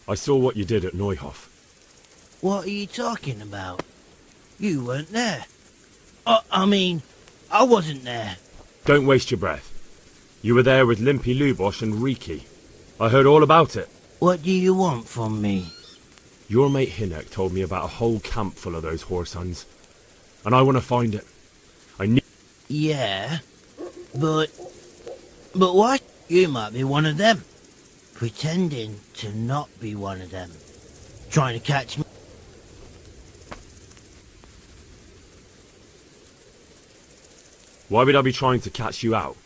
I saw what you did at Neuhof. What are you talking about? You weren't there. I mean, I wasn't there. Don't waste your breath. You were there with Limpy Lubosh and Riki. I heard all about it. What do you want from me? Your mate Hinek told me about a whole camp full of those horse huns. And I want to find it. I need... Yeah, but what? You might be one of them. Pretending to not be one of them. Trying to catch me. Why would I be trying to catch you out?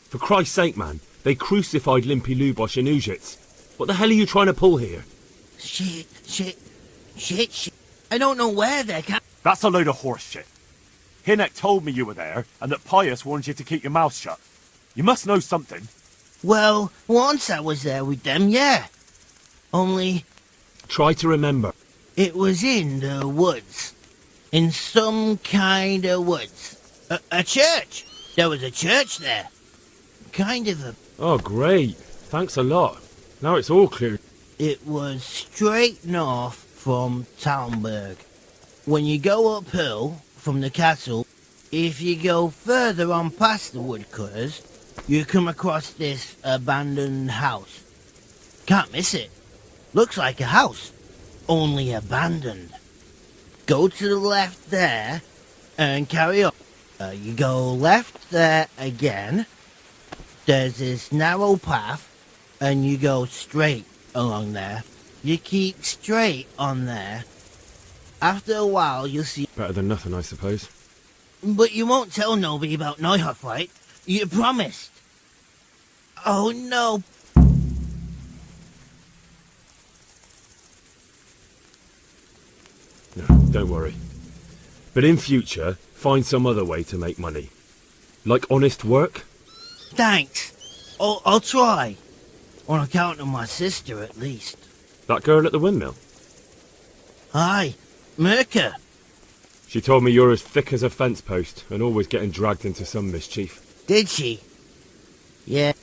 For Christ's sake, man, they crucified Limpy Lubosh in Ujits. What the hell are you trying to pull here? Shit. I don't know where they're That's a load of horse shit. Hinek told me you were there, and that Pius warned you to keep your mouth shut. You must know something. Well, once I was there with them, yeah. Only... Try to remember. It was in the woods. In some kind of woods. A church. There was a church there. Kind of a... Oh, great. Thanks a lot. Now it's all clear. It was straight north from Talmberg. When you go uphill from the castle, if you go further on past the woodcutters, you come across this abandoned house. Can't miss it. Looks like a house, only abandoned. Go to the left there and carry on. You go left there again. There's this narrow path and you go straight along there. You keep straight on there. After a while, you'll see... Better than nothing, I suppose. But you won't tell nobody about Neuhof, right? You promised. Oh, no. No, don't worry. But in future, find some other way to make money. Like honest work? Thanks. I'll try. On account of my sister, at least. That girl at the windmill? Aye, Merker. She told me you're as thick as a fence post and always getting dragged into some mischief. Did she? Yeah.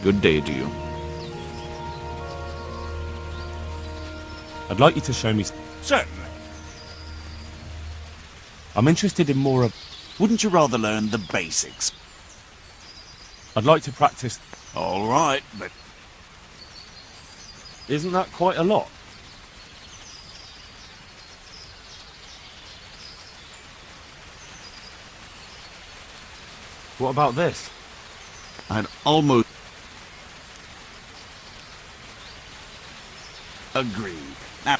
Good day to you. I'd like you to show me... Certainly. I'm interested in more of... Wouldn't you rather learn the basics? I'd like to practice... All right, but... Isn't that quite a lot? What about this? I'd almost... Agreed. Now...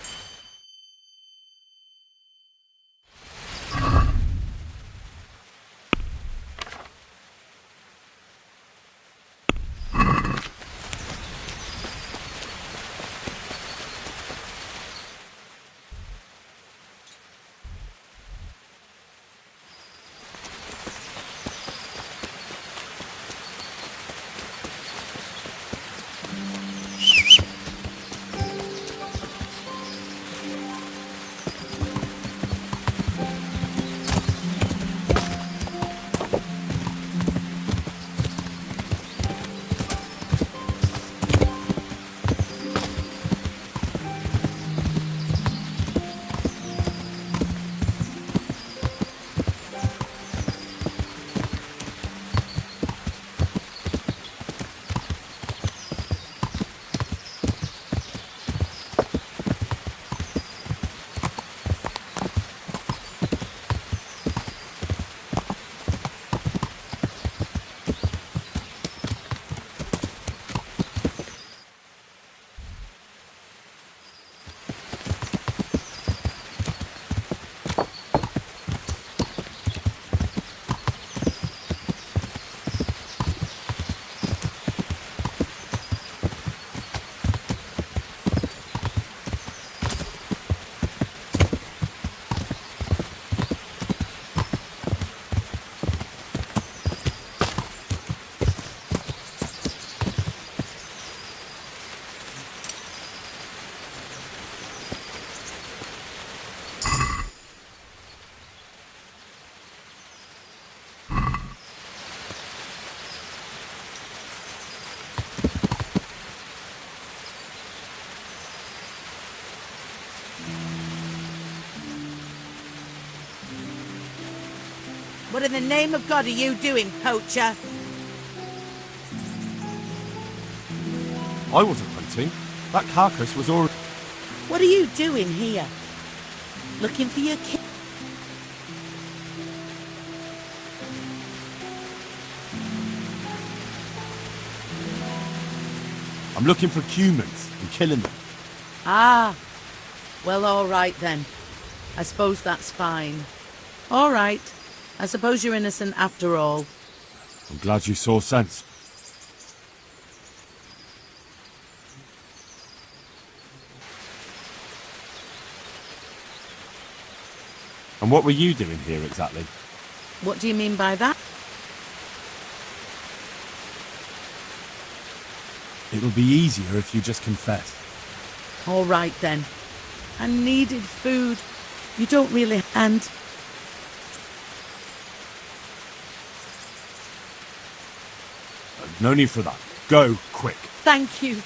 What in the name of God are you doing, poacher? I wasn't hunting. That carcass was already... What are you doing here? Looking for your kid? I'm looking for humans and killing them. Ah, well, all right then. I suppose that's fine. All right. I suppose you're innocent after all. I'm glad you saw sense. And what were you doing here exactly? What do you mean by that? It would be easier if you just confessed. All right then. I needed food. You don't really... And... No need for that. Go, quick. Thank you.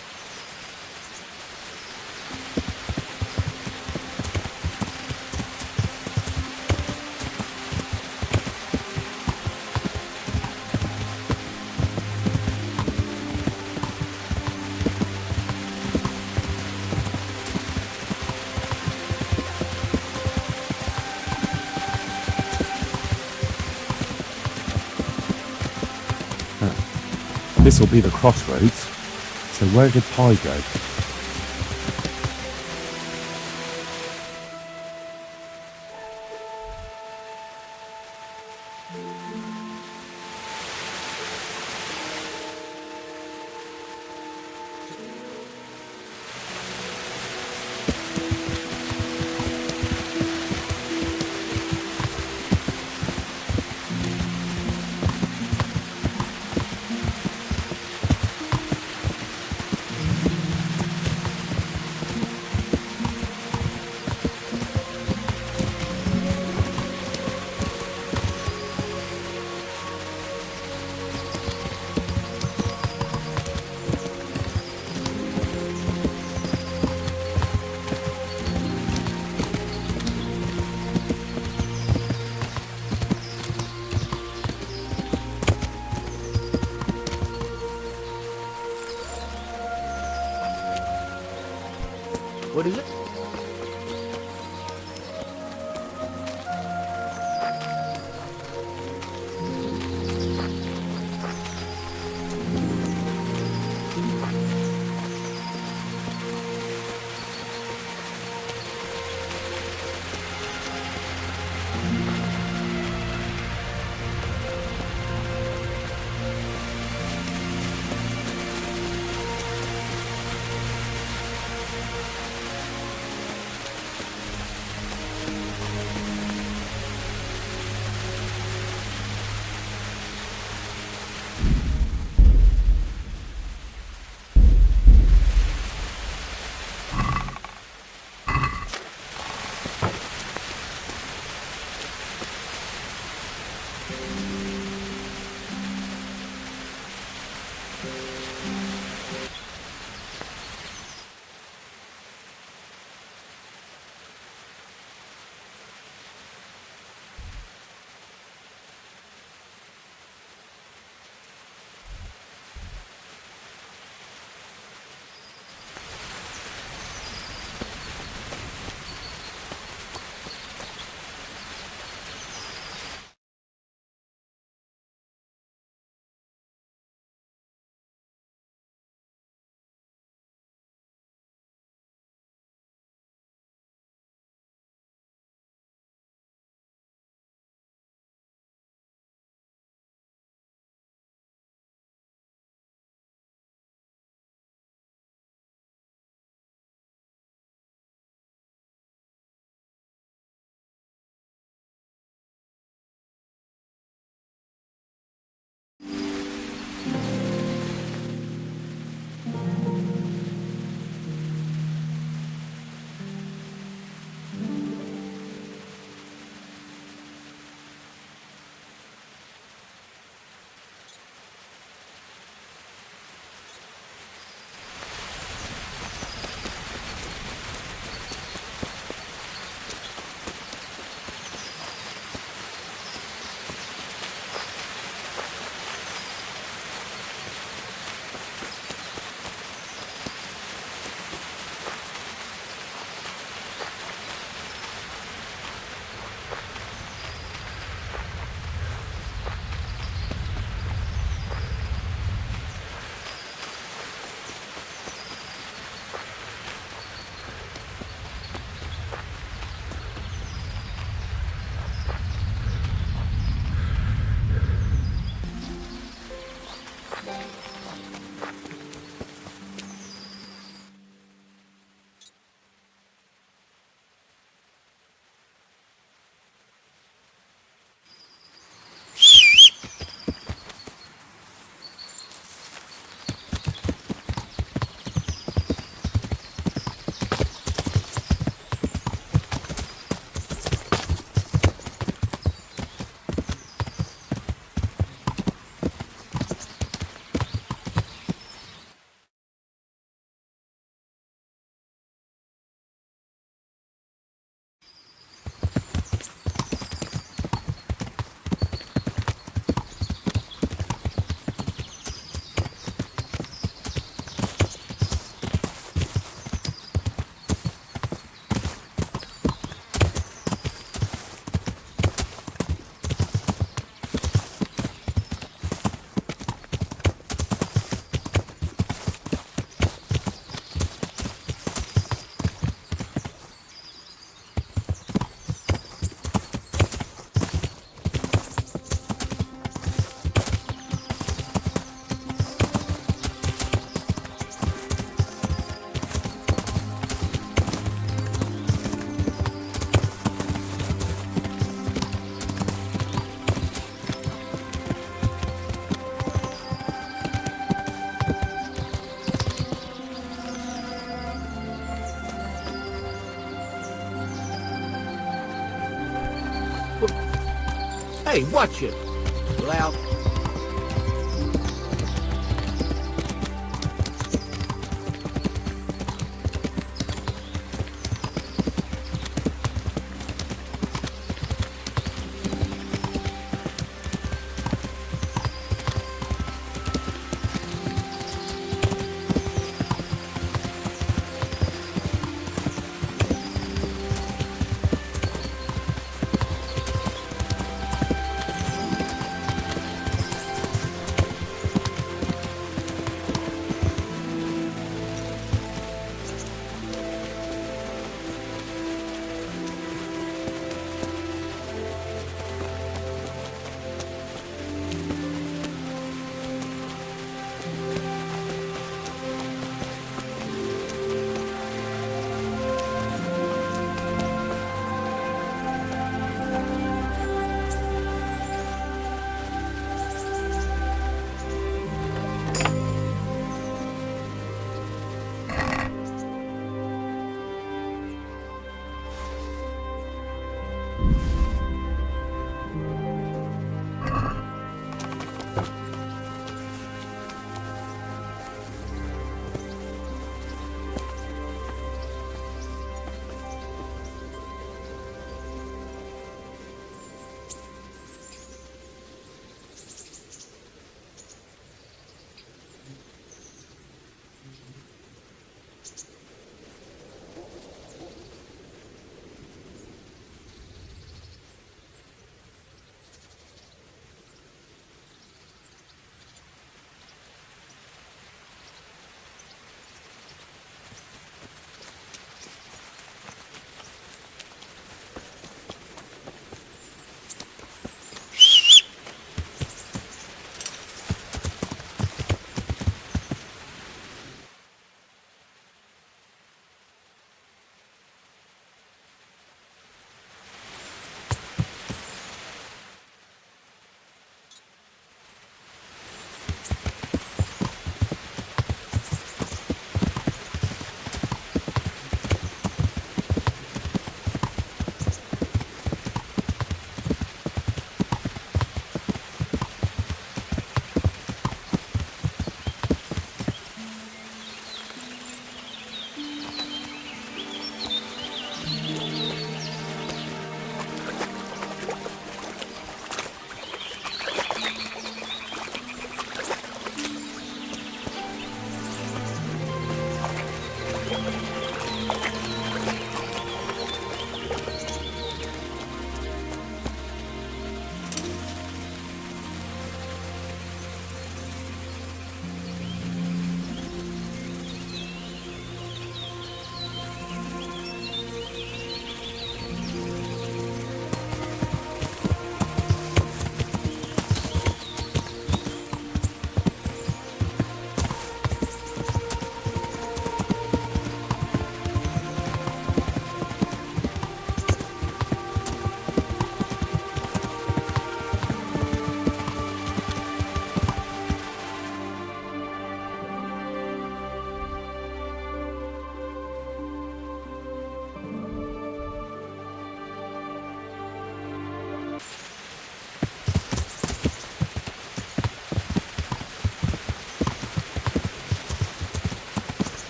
This will be the crossroads. So where did Pi go? What is it? Hey, watch it. Loud.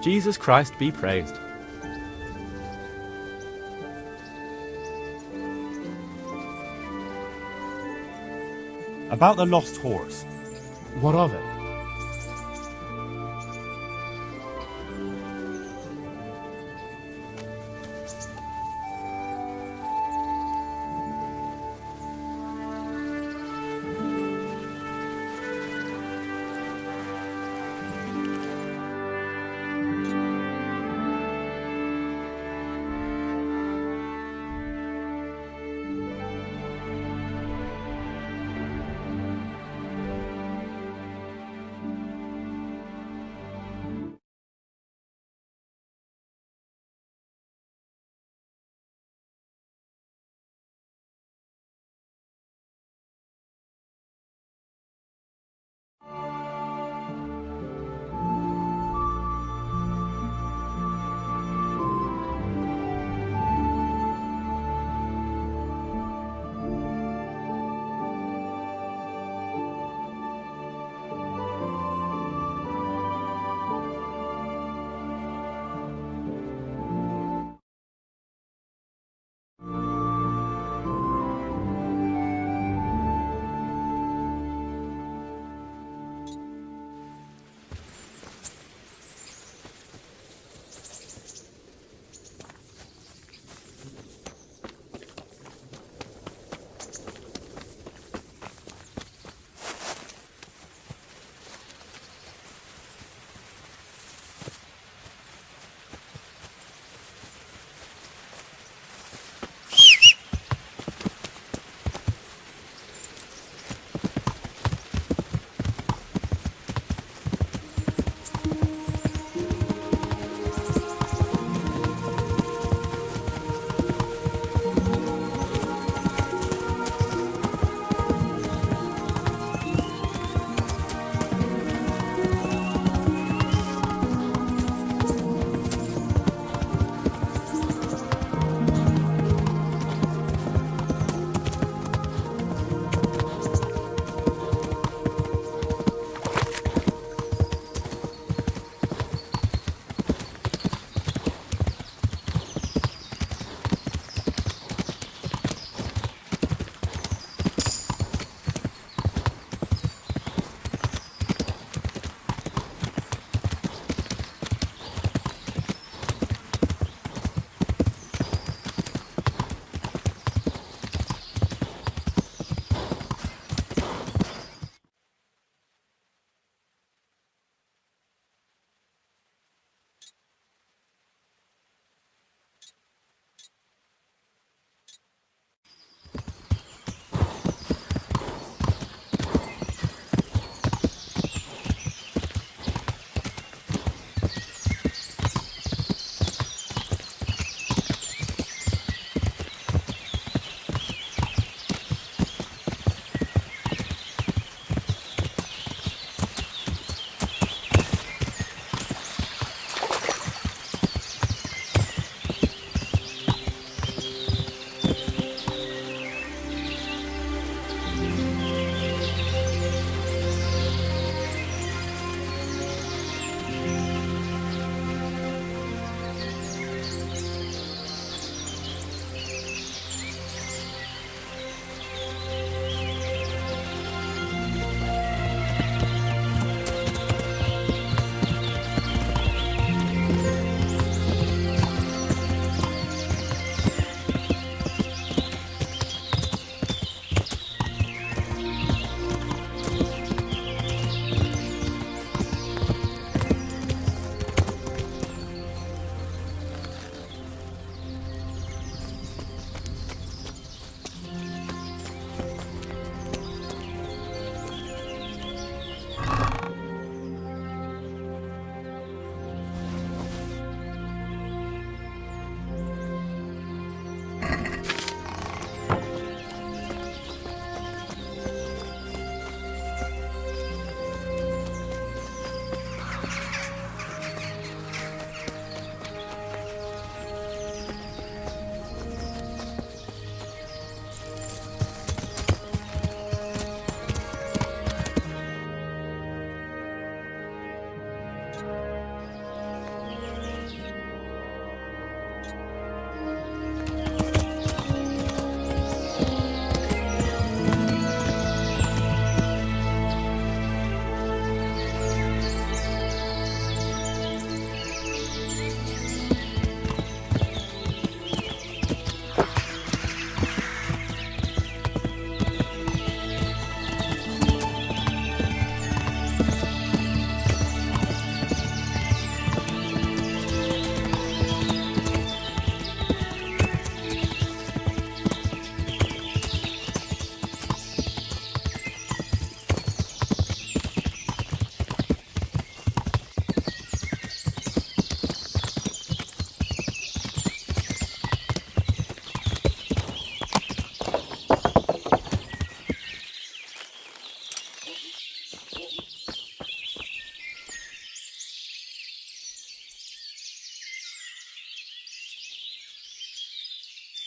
Jesus Christ be praised. About the lost horse. What of it?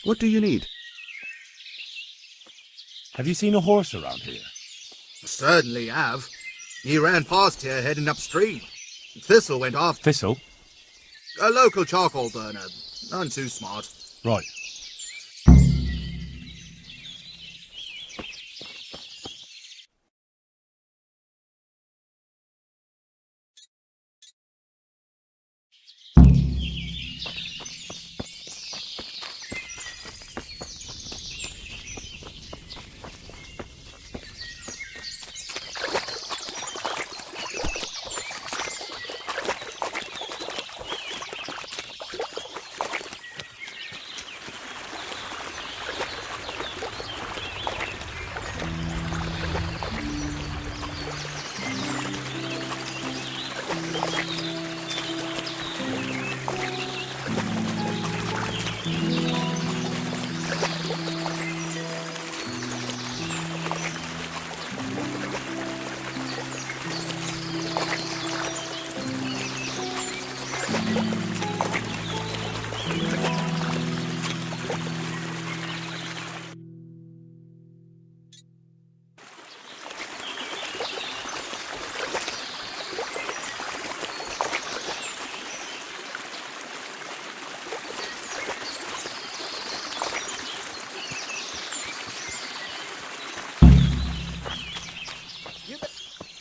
What do you need? Have you seen a horse around here? Certainly have. He ran past here heading upstream. Thistle went off. Thistle? A local charcoal burner. None too smart. Right.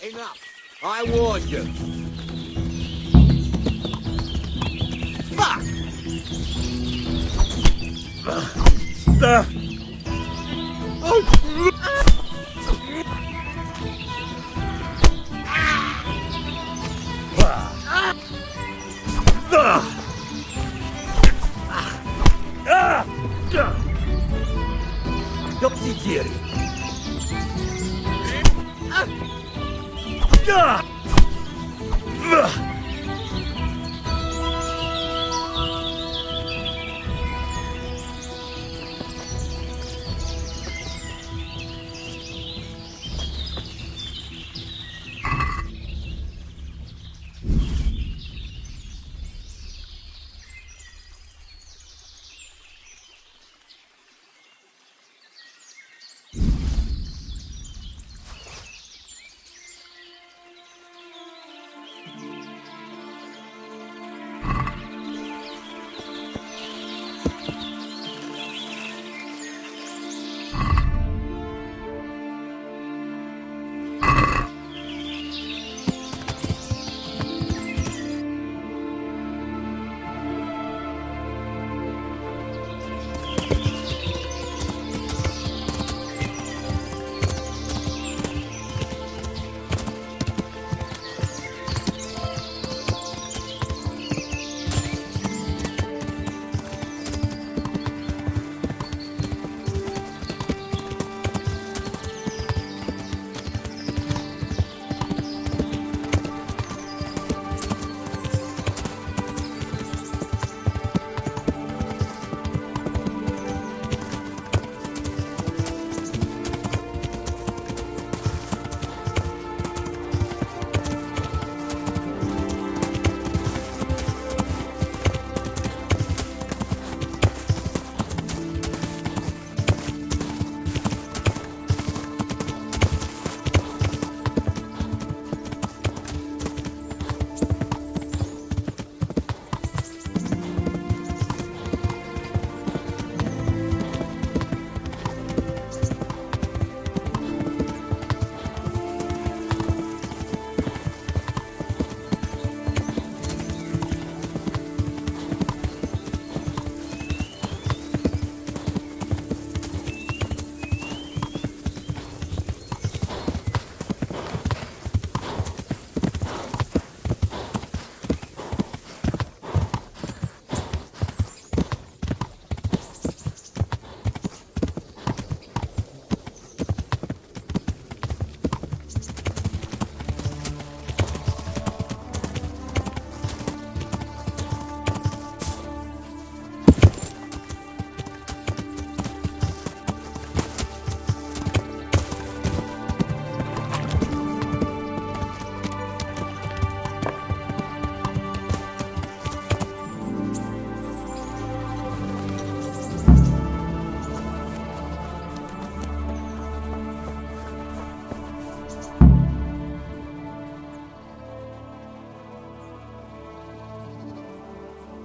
Enough. I warned you. Fuck! Topsy-turvy.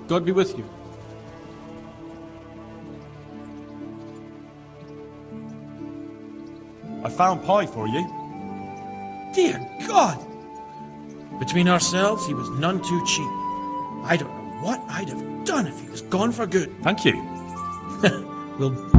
God be with you. I found pie for you. Dear God! Between ourselves, he was none too cheap. I don't know what I'd have done if he was gone for good. Thank you. We'll...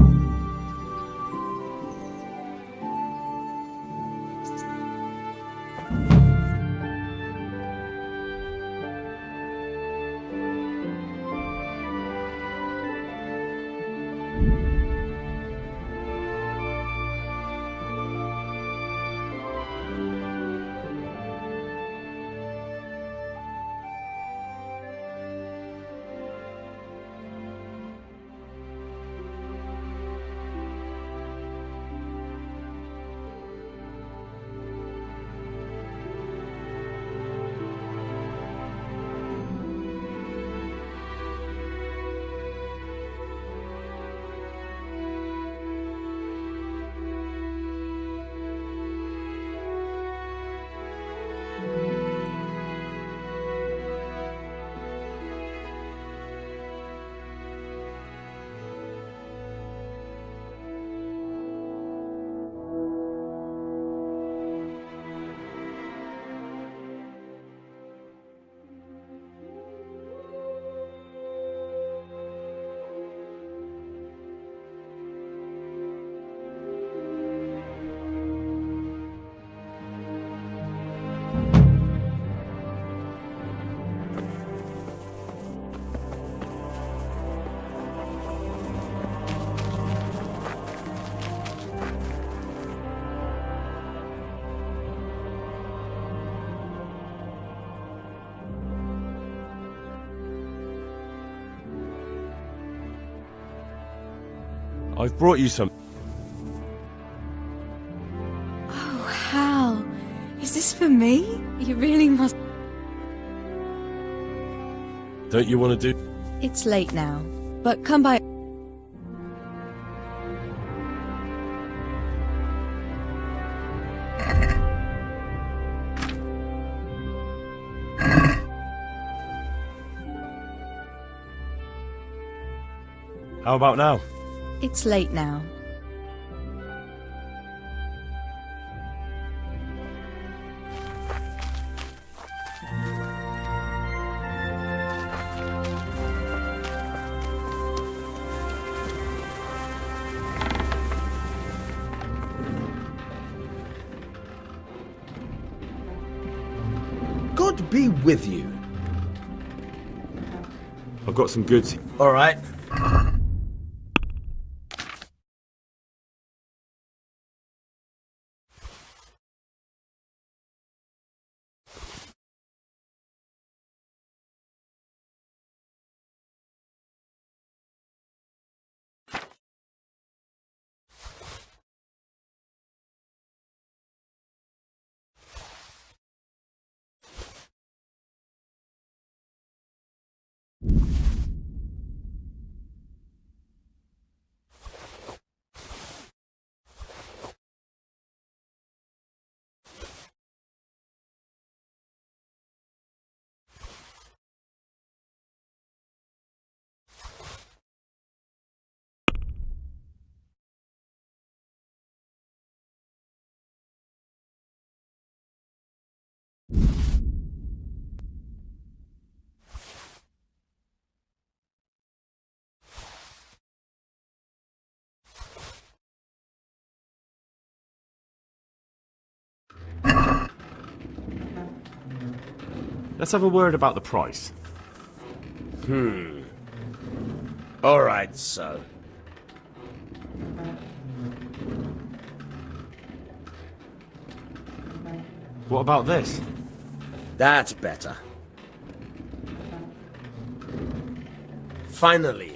I've brought you some. Oh, Hal. Is this for me? You really must... Don't you want to do? It's late now, but come by... How about now? It's late now. God be with you. I've got some goods. All right. Let's have a word about the price. All right, so. What about this? That's better. Finally,